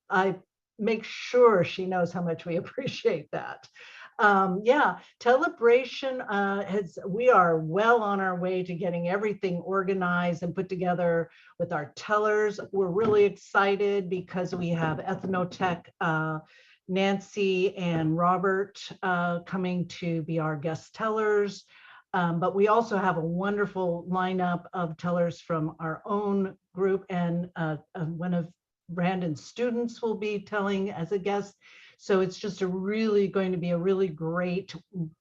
I make sure she knows how much we appreciate that. Yeah, Telebration we are well on our way to getting everything organized and put together with our tellers. We're really excited because we have Ethnotech, Nancy and Robert coming to be our guest tellers. But we also have a wonderful lineup of tellers from our own group, and one of Brandon's students will be telling as a guest. So it's just going to be a really great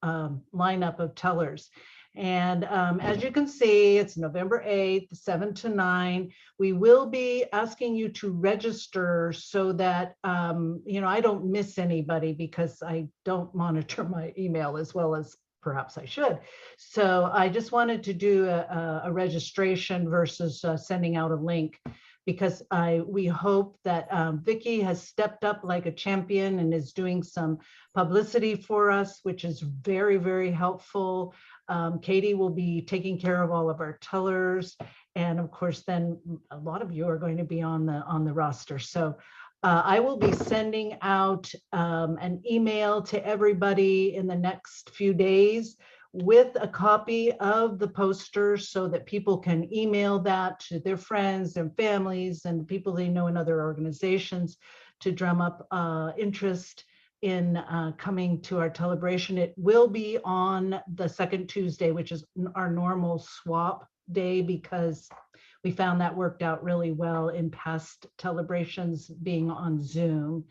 lineup of tellers. And as you can see, it's November 8th, 7 to 9. We will be asking you to register so that, I don't miss anybody, because I don't monitor my email as well as perhaps I should. So I just wanted to do a registration versus sending out a link, because we hope that Vicki has stepped up like a champion and is doing some publicity for us, which is very, very helpful. Katie will be taking care of all of our tellers. And of course, then a lot of you are going to be on the roster. So I will be sending out an email to everybody in the next few days with a copy of the poster, so that people can email that to their friends and families and people they know in other organizations to drum up interest in coming to our Telebration. It will be on the second Tuesday, which is our normal swap day, because we found that worked out really well in past Telebrations being on Zoom.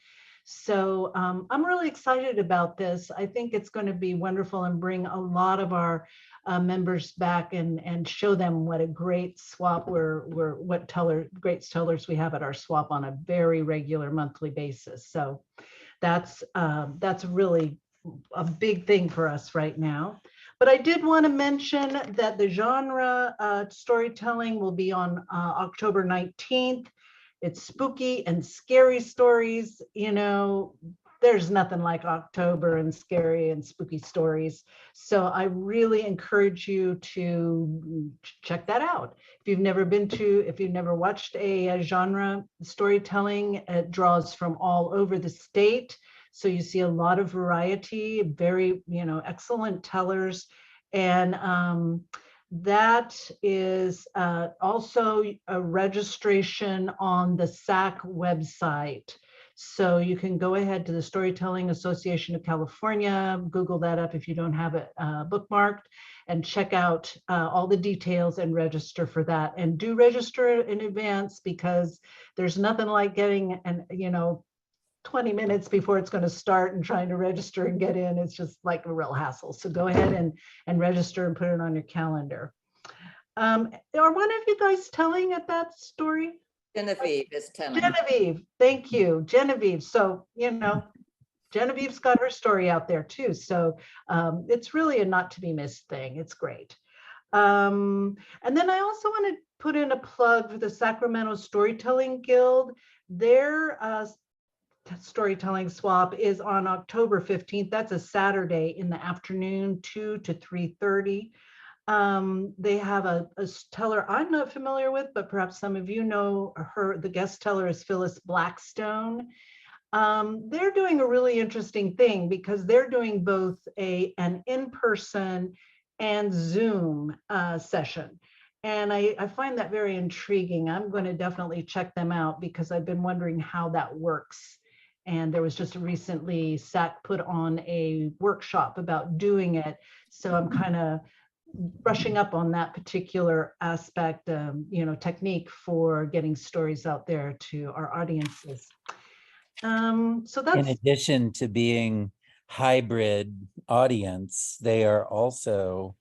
So I'm really excited about this. I think it's going to be wonderful and bring a lot of our members back and show them what a great swap what great tellers we have at our swap on a very regular monthly basis. So that's really a big thing for us right now. But I did want to mention that the genre storytelling will be on October 19th. It's spooky and scary stories. There's nothing like October and scary and spooky stories. So I really encourage you to check that out. If you've never watched a genre storytelling, it draws from all over the state. So you see a lot of variety, very, excellent tellers. And that is also a registration on the SAC website. So you can go ahead to the Storytelling Association of California, Google that up if you don't have it bookmarked, and check out all the details and register for that. And do register in advance, because there's nothing like getting 20 minutes before it's going to start and trying to register and get in. It's just like a real hassle. So go ahead and register and put it on your calendar. Are one of you guys telling at that story? Genevieve is telling. Genevieve, thank you, Genevieve. So, Genevieve's got her story out there too. So it's really a not to be missed thing. It's great. And then I also want to put in a plug for the Sacramento Storytelling Guild. Their storytelling swap is on October 15th. That's a Saturday in the afternoon, 2 to 3:30. They have a teller I'm not familiar with, but perhaps some of you know her. The guest teller is Phyllis Blackstone. They're doing a really interesting thing because they're doing both an in-person and Zoom session. And I find that very intriguing. I'm going to definitely check them out because I've been wondering how that works. And there was just recently SAC put on a workshop about doing it. So I'm kind of brushing up on that particular aspect, technique for getting stories out there to our audiences. So In that's, addition to being hybrid audience, they are also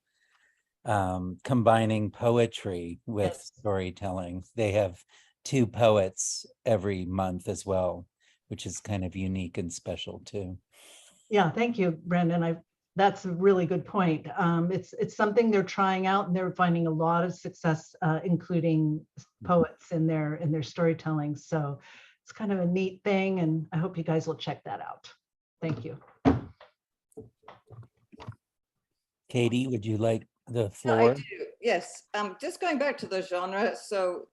combining poetry with Yes. storytelling. They have 2 poets every month as well, which is kind of unique and special too. yeah, thank you, Brandon. That's a really good point. It's something they're trying out and they're finding a lot of success, including poets in their storytelling. So it's kind of a neat thing, and I hope you guys will check that out. Thank you. Katie, would you like the No, I floor? do, yes. Just going back to the genre. So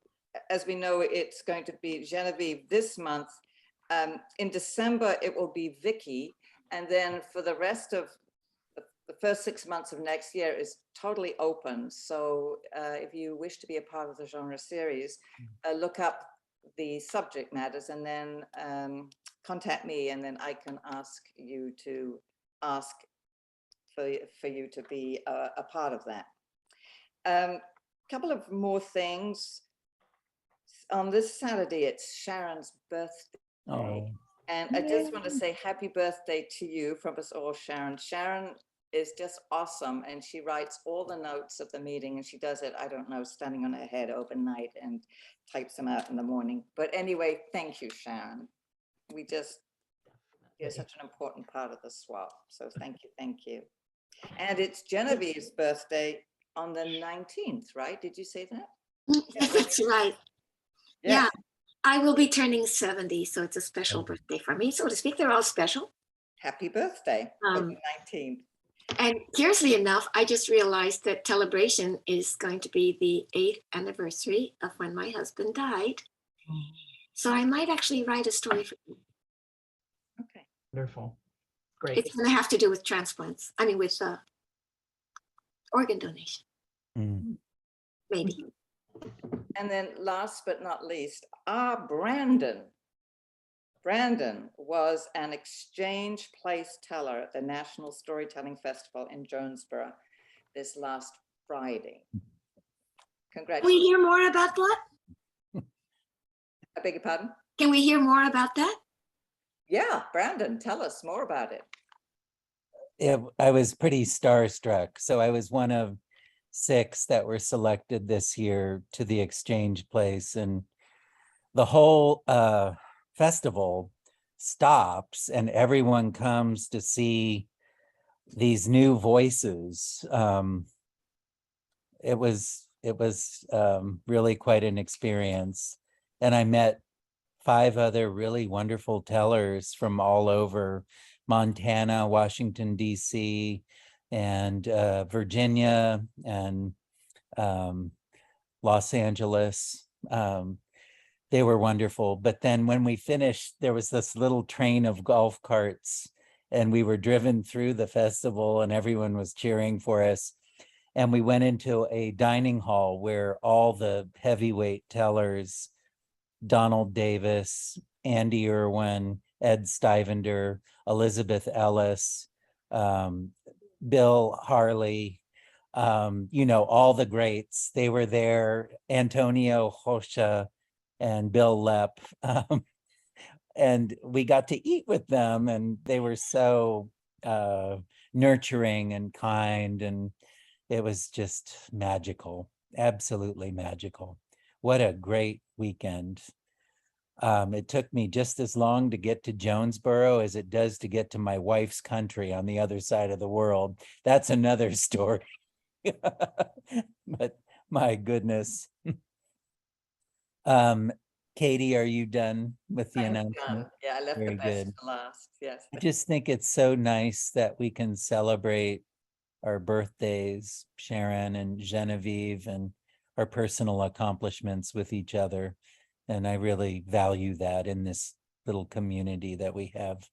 as we know, it's going to be Genevieve this month. In December, it will be Vicky. And then for the rest of the first 6 months of next year is totally open. So if you wish to be a part of the genre series, look up the subject matters and then contact me, and then I can ask you to ask for you to be a part of that. Couple of more things. On this Saturday, it's Sharon's birthday. Oh, And I just want to say happy birthday to you from us all, Sharon. Sharon is just awesome, and she writes all the notes of the meeting, and she does it, I don't know, standing on her head overnight and types them out in the morning. But anyway, thank you, Sharon. You're such an important part of the swap. So thank you, thank you. And it's Genevieve's birthday on the 19th, right? Did you say that? That's right. Yes. Yeah, I will be turning 70, so it's a special birthday for me, so to speak. They're all special. Happy birthday on the 19th. And curiously enough, I just realized that Celebration is going to be the 8th anniversary of when my husband died. So I might actually write a story for you. Okay. Wonderful. Great. It's going to have to do with transplants. I mean, with organ donation, maybe. And then last but not least, Brandon was an exchange place teller at the National Storytelling Festival in Jonesboro this last Friday. Can we Congratulations. hear more about that? I beg your pardon? Can we hear more about that? Yeah, Brandon, tell us more about it. I was pretty starstruck. So I was one of 6 that were selected this year to the exchange place, and the whole festival stops and everyone comes to see these new voices. It was really quite an experience, and I met 5 other really wonderful tellers from all over Montana, Washington, D.C., and Virginia, and Los Angeles. They were wonderful. But then when we finished, there was this little train of golf carts, and we were driven through the festival and everyone was cheering for us. And we went into a dining hall where all the heavyweight tellers, Donald Davis, Andy Irwin, Ed Stivender, Elizabeth Ellis, Bill Harley, all the greats, they were there, Antonio Rocha and Bill Lepp. And we got to eat with them, and they were so nurturing and kind, and it was just magical, absolutely magical. What a great weekend. It took me just as long to get to Jonesboro as it does to get to my wife's country on the other side of the world. That's another story. But my goodness. Katie, are you done with the I am announcement? done. Yeah, I left the Very best good. for last. Yes. I just think it's so nice that we can celebrate our birthdays, Sharon and Genevieve, and our personal accomplishments with each other. And I really value that in this little community that we have.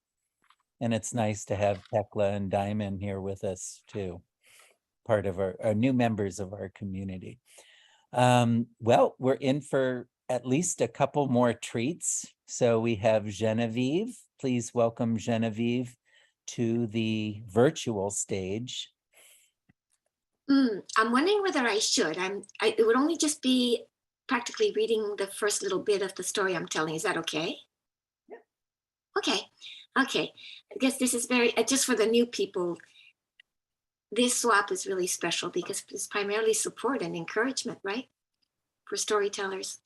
And it's nice to have Tekla and Diamond here with us too, part of our new members of our community. Well, we're in for at least a couple more treats. So we have Genevieve. Please welcome Genevieve to the virtual stage. I'm wondering whether I should. It would only just be practically reading the first little bit of the story I'm telling. Is that okay? Yeah. Okay. Okay. I guess this is very, just for the new people, this swap is really special because it's primarily support and encouragement, right? For storytellers.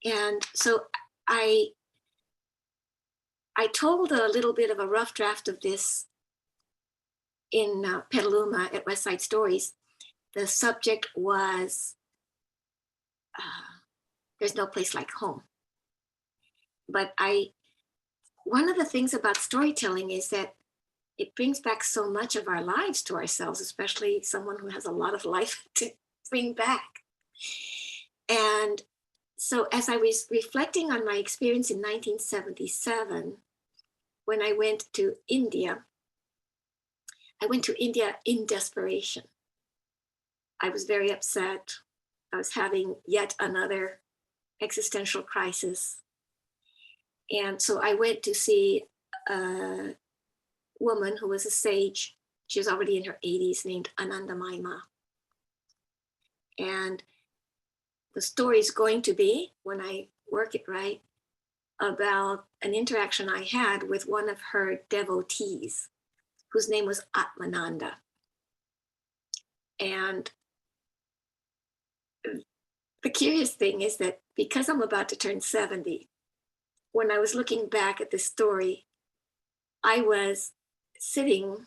And so I told a little bit of a rough draft of this in Petaluma at West Side Stories. The subject was there's no place like home. But one of the things about storytelling is that it brings back so much of our lives to ourselves, especially someone who has a lot of life to bring back. And so as I was reflecting on my experience in 1977, when I went to India in desperation. I was very upset. I was having yet another existential crisis. And so I went to see a woman who was a sage. She was already in her 80s, named Ananda Maima. And the story is going to be, when I work it right, about an interaction I had with one of her devotees, whose name was Atmananda. And the curious thing is that because I'm about to turn 70, when I was looking back at this story, I was sitting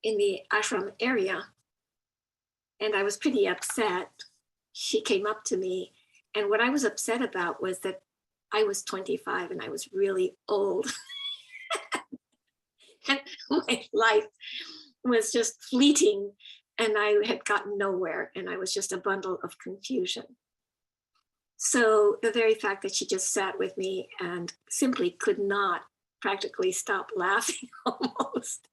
in the ashram area and I was pretty upset. She came up to me, and what I was upset about was that I was 25 and I was really old. And my life was just fleeting and I had gotten nowhere and I was just a bundle of confusion. So the very fact that she just sat with me and simply could not practically stop laughing almost,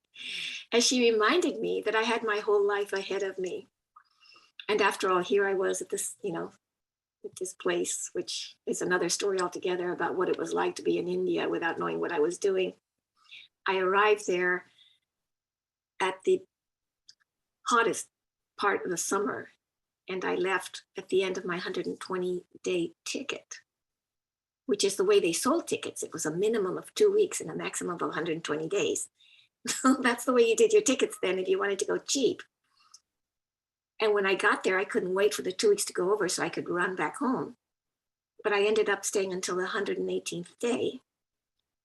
as she reminded me that I had my whole life ahead of me. And after all, here I was at this, at this place, which is another story altogether about what it was like to be in India without knowing what I was doing. I arrived there at the hottest part of the summer, and I left at the end of my 120-day ticket, which is the way they sold tickets. It was a minimum of 2 weeks and a maximum of 120 days. So that's the way you did your tickets then if you wanted to go cheap. And when I got there, I couldn't wait for the 2 weeks to go over so I could run back home. But I ended up staying until the 118th day,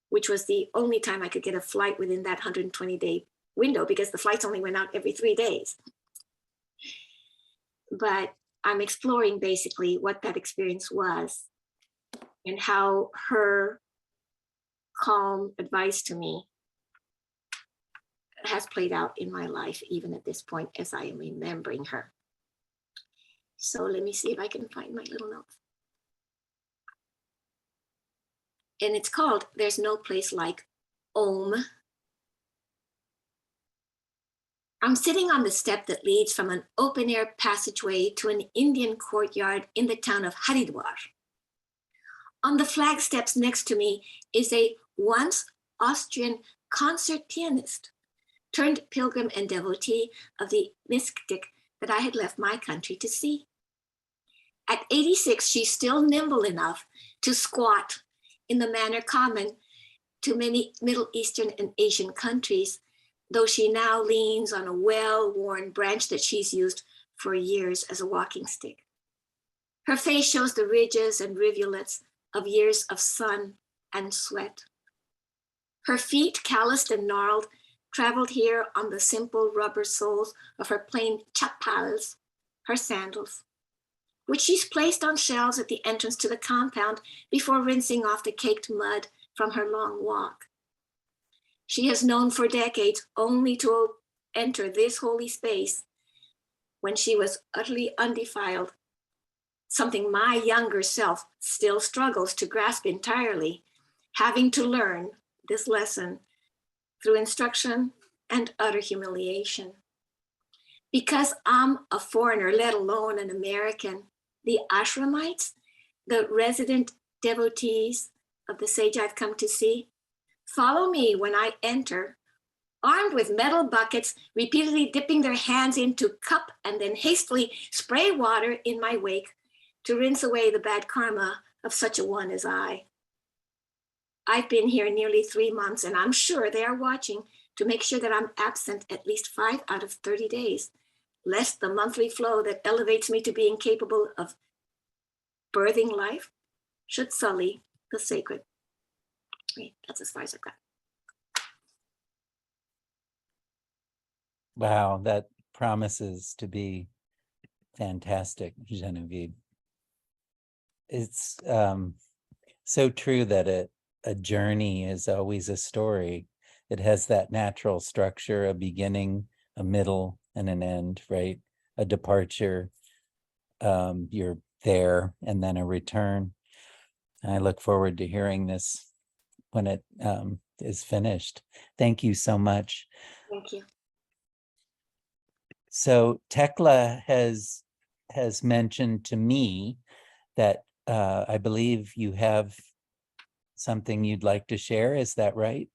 which was the only time I could get a flight within that 120-day window because the flights only went out every 3 days. But I'm exploring basically what that experience was and how her calm advice to me has played out in my life, even at this point, as I am remembering her. So let me see if I can find my little notes. And it's called There's No Place Like Om. I'm sitting on the step that leads from an open air passageway to an Indian courtyard in the town of Haridwar. On the flag steps next to me is a once Austrian concert pianist turned pilgrim and devotee of the mystic that I had left my country to see. At 86, she's still nimble enough to squat in the manner common to many Middle Eastern and Asian countries, though she now leans on a well-worn branch that she's used for years as a walking stick. Her face shows the ridges and rivulets of years of sun and sweat. Her feet, calloused and gnarled, traveled here on the simple rubber soles of her plain chapals, her sandals, which she's placed on shelves at the entrance to the compound before rinsing off the caked mud from her long walk. She has known for decades only to enter this holy space when she was utterly undefiled, something my younger self still struggles to grasp entirely, having to learn this lesson through instruction and utter humiliation. Because I'm a foreigner, let alone an American, the ashramites, the resident devotees of the sage I've come to see, follow me when I enter, armed with metal buckets, repeatedly dipping their hands into cup and then hastily spray water in my wake to rinse away the bad karma of such a one as I. I've been here nearly 3 months, and I'm sure they are watching to make sure that I'm absent at least 5 out of 30 days, lest the monthly flow that elevates me to being capable of birthing life should sully the sacred. Wait, that's as far as I've got. Wow, that promises to be fantastic, Genevieve. It's so true that a journey is always a story. It has that natural structure, a beginning, a middle, and an end, right? A departure, you're there, and then a return. I look forward to hearing this when it is finished. Thank you so much. Thank you. So Tekla has mentioned to me that I believe you have something you'd like to share. Is that right?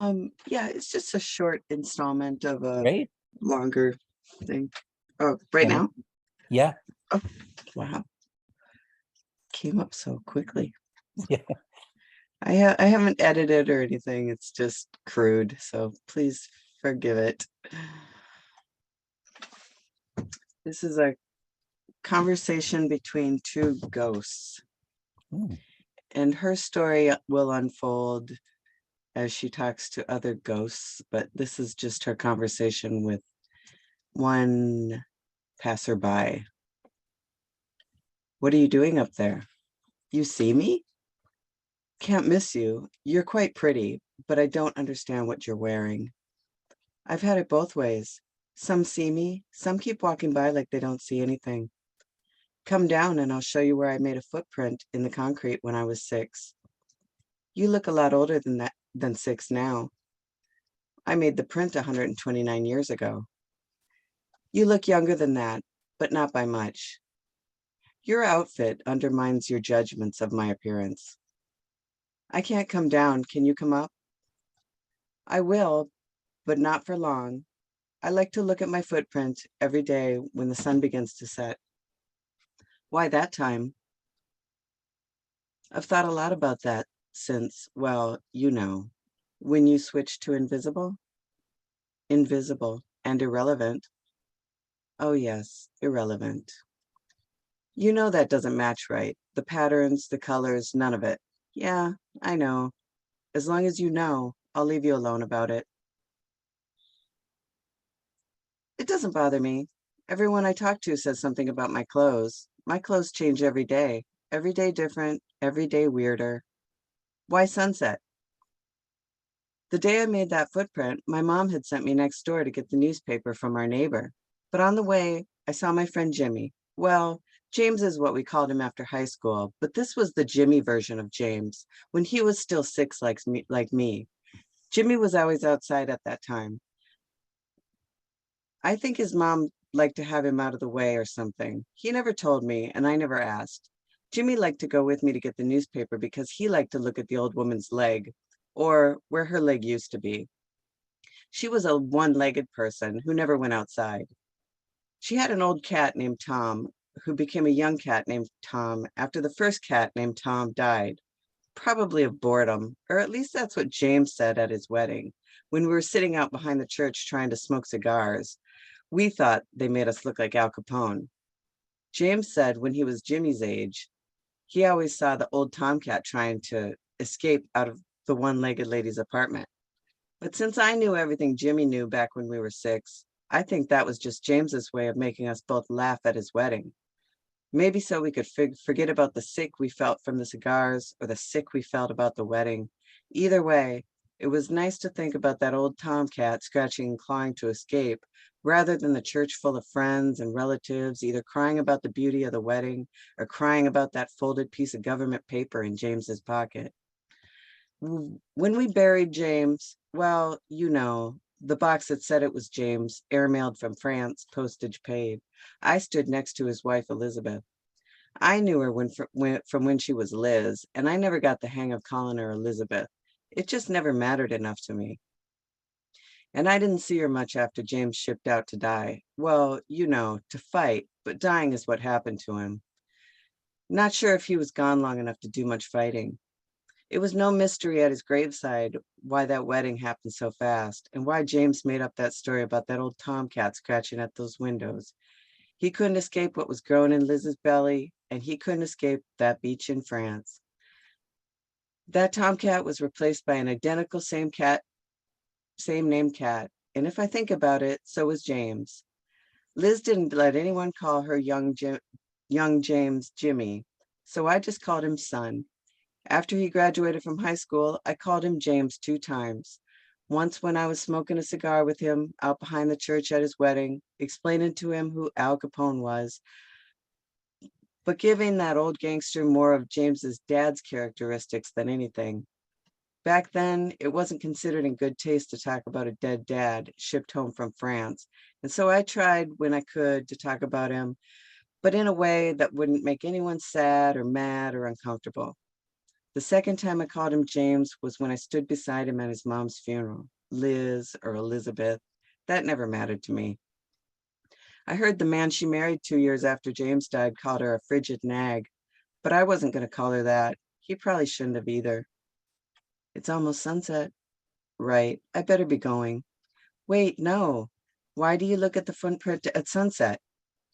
Yeah, it's just a short installment of a Great. longer thing. Oh, right now? Yeah. Oh, wow. Came up so quickly. Yeah. I haven't edited or anything. It's just crude, so please forgive it. This is a conversation between two ghosts. Ooh. And her story will unfold as she talks to other ghosts, but this is just her conversation with one passerby. What are you doing up there? You see me? Can't miss you. You're quite pretty, but I don't understand what you're wearing. I've had it both ways. Some see me, some keep walking by like they don't see anything. Come down and I'll show you where I made a footprint in the concrete when I was 6. You look a lot older than 6 now. I made the print 129 years ago. You look younger than that, but not by much. Your outfit undermines your judgments of my appearance. I can't come down. Can you come up? I will, but not for long. I like to look at my footprint every day when the sun begins to set. Why that time? I've thought a lot about that since, well, you know, when you switched to invisible and irrelevant. Oh yes, irrelevant. You know that doesn't match right. The patterns, the colors, none of it. Yeah, I know. As long as you know, I'll leave you alone about it. It doesn't bother me. Everyone I talk to says something about my clothes. My clothes change every day different, every day weirder. Why sunset? The day I made that footprint, my mom had sent me next door to get the newspaper from our neighbor. But on the way, I saw my friend Jimmy. Well, James is what we called him after high school, but this was the Jimmy version of James, when he was still 6 like me. Jimmy was always outside at that time. I think his mom liked to have him out of the way or something. He never told me, and I never asked. Jimmy liked to go with me to get the newspaper because he liked to look at the old woman's leg, or where her leg used to be. She was a one-legged person who never went outside. She had an old cat named Tom, who became a young cat named Tom after the first cat named Tom died, probably of boredom, or at least that's what James said at his wedding. When we were sitting out behind the church trying to smoke cigars, we thought they made us look like Al Capone. James said when he was Jimmy's age, He always saw the old tomcat trying to escape out of the one-legged lady's apartment. But since I knew everything Jimmy knew back when we were 6, I think that was just James's way of making us both laugh at his wedding. Maybe so we could forget about the sick we felt from the cigars or the sick we felt about the wedding. Either way, it was nice to think about that old tomcat scratching and clawing to escape, rather than the church full of friends and relatives either crying about the beauty of the wedding or crying about that folded piece of government paper in James's pocket. When we buried James, well, you know, the box that said it was James, airmailed from France, postage paid, I stood next to his wife, Elizabeth. I knew her from when she was Liz, and I never got the hang of calling her Elizabeth. It just never mattered enough to me. And I didn't see her much after James shipped out to die. Well, you know, to fight, but dying is what happened to him. Not sure if he was gone long enough to do much fighting. It was no mystery at his graveside why that wedding happened so fast and why James made up that story about that old tomcat scratching at those windows. He couldn't escape what was growing in Liz's belly, and he couldn't escape that beach in France. That tomcat was replaced by an identical same named cat. And if I think about it, so was James. Liz didn't let anyone call her young James Jimmy, so I just called him son. After he graduated from high school, I called him James 2 times. Once when I was smoking a cigar with him out behind the church at his wedding, explaining to him who Al Capone was, but giving that old gangster more of James's dad's characteristics than anything. Back then, it wasn't considered in good taste to talk about a dead dad shipped home from France, and so I tried when I could to talk about him, but in a way that wouldn't make anyone sad or mad or uncomfortable. The second time I called him James was when I stood beside him at his mom's funeral. Liz or Elizabeth, that never mattered to me. I heard the man she married 2 years after James died called her a frigid nag, but I wasn't going to call her that. He probably shouldn't have either. It's almost sunset. Right, I better be going. Wait, no. Why do you look at the front print at sunset?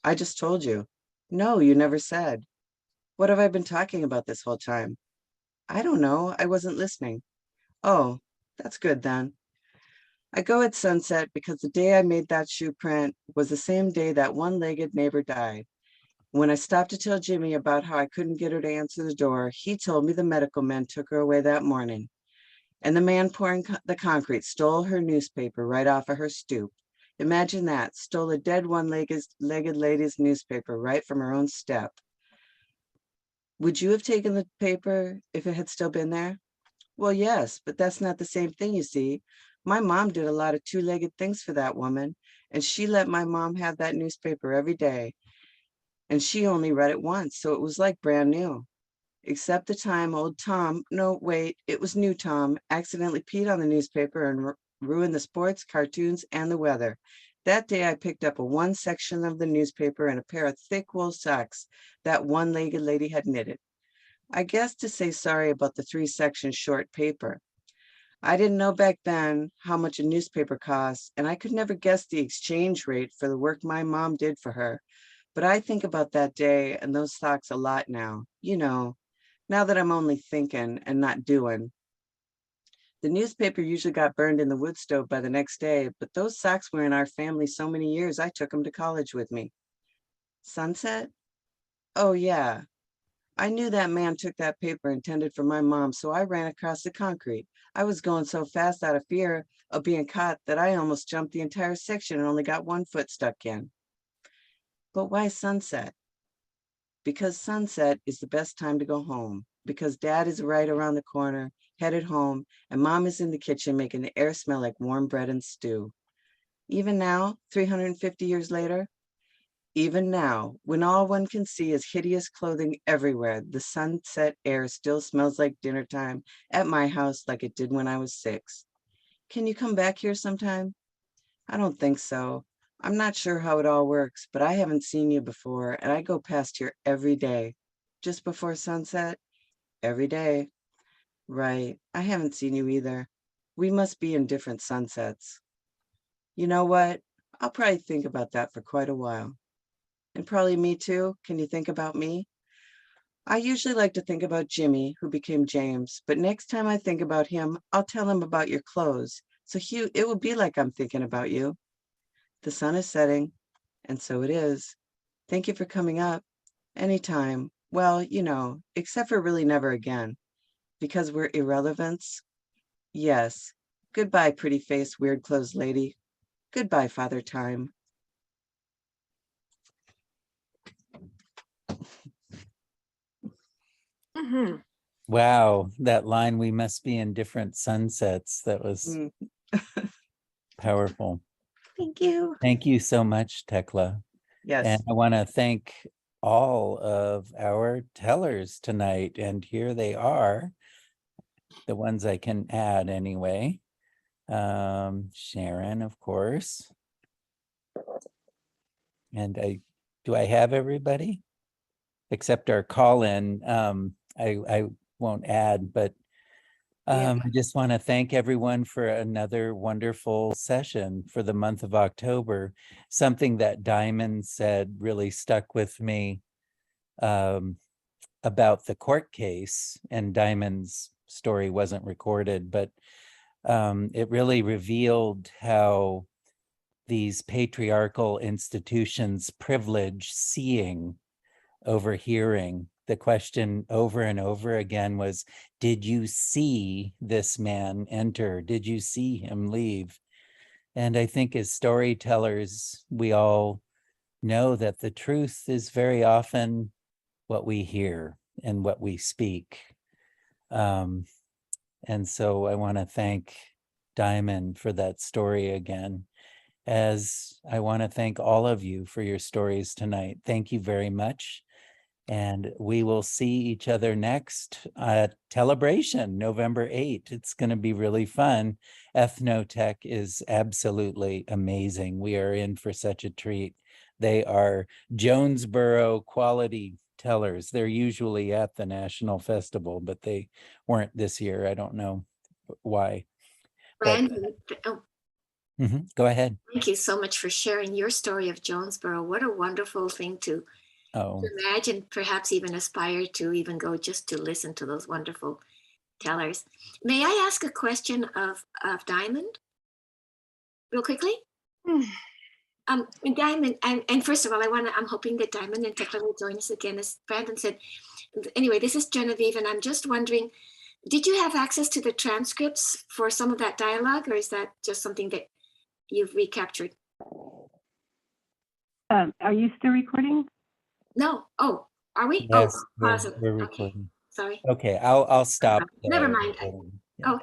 I just told you. No, you never said. What have I been talking about this whole time? I don't know. I wasn't listening. Oh, that's good then. I go at sunset because the day I made that shoe print was the same day that one-legged neighbor died. When I stopped to tell Jimmy about how I couldn't get her to answer the door, he told me the medical men took her away that morning. And the man pouring the concrete stole her newspaper right off of her stoop. Imagine that, stole a dead one-legged lady's newspaper right from her own step. Would you have taken the paper if it had still been there? Well, yes, but that's not the same thing, you see. My mom did a lot of two-legged things for that woman, and she let my mom have that newspaper every day. And she only read it once, so it was like brand new. Except the time old Tom, no, wait, it was new Tom, accidentally peed on the newspaper and ruined the sports, cartoons, and the weather. That day I picked up one section of the newspaper and a pair of thick wool socks that one-legged lady had knitted. I guess to say sorry about the 3-section short paper. I didn't know back then how much a newspaper costs, and I could never guess the exchange rate for the work my mom did for her. But I think about that day and those socks a lot now, you know, now that I'm only thinking and not doing. The newspaper usually got burned in the wood stove by the next day, but those socks were in our family so many years I took them to college with me. Sunset? Oh yeah. I knew that man took that paper intended for my mom, so I ran across the concrete. I was going so fast out of fear of being caught that I almost jumped the entire section and only got one foot stuck in. But why sunset? Because sunset is the best time to go home, because dad is right around the corner, headed home, and mom is in the kitchen making the air smell like warm bread and stew. Even now, 350 years later, even now, when all one can see is hideous clothing everywhere, the sunset air still smells like dinner time at my house like it did when I was 6. Can you come back here sometime? I don't think so. I'm not sure how it all works, but I haven't seen you before, and I go past here every day. Just before sunset? Every day. Right. I haven't seen you either. We must be in different sunsets. You know what? I'll probably think about that for quite a while. And probably me too. Can you think about me? I usually like to think about Jimmy, who became James, but next time I think about him, I'll tell him about your clothes. So Hugh, it will be like I'm thinking about you. The sun is setting, and so it is. Thank you for coming up. Anytime. Well, except for really never again. Because we're irrelevance. Yes. Goodbye, pretty face, weird clothes lady. Goodbye, Father Time. Mhm. Wow, that line, we must be in different sunsets. That was Mm, powerful. Thank you. Thank you so much, Tekla. Yes. And I want to thank all of our tellers tonight. And here they are, the ones I can add anyway. Sharon, of course. And do I have everybody? Except our call-in, I won't add, but Yeah. I just want to thank everyone for another wonderful session for the month of October. Something that Diamond said really stuck with me about the court case, and Diamond's story wasn't recorded, but it really revealed how these patriarchal institutions privilege seeing over hearing. The question over and over again was, did you see this man enter? Did you see him leave? And I think as storytellers, we all know that the truth is very often what we hear and what we speak. And so I want to thank Diamond for that story again, as I want to thank all of you for your stories tonight. Thank you very much. And we will see each other next at Telebration, November 8th. It's going to be really fun. Ethnotech is absolutely amazing. We are in for such a treat. They are Jonesboro quality tellers. They're usually at the National Festival, but they weren't this year. I don't know why. But Brandon, go ahead. thank you so much for sharing your story of Jonesboro. What a wonderful thing to Oh, imagine, perhaps even aspire to even go just to listen to those wonderful tellers. May I ask a question of Diamond real quickly? Diamond, and first of all, I'm hoping that Diamond and Tekla will join us again, as Brandon said. Anyway, this is Genevieve, and I'm just wondering, did you have access to the transcripts for some of that dialogue, or is that just something that you've recaptured? Are you still recording? No. Oh, are we? yes, Oh, pause it. we're Okay. recording. Sorry. Okay, I'll stop. Never the mind. recording. Yeah. Oh,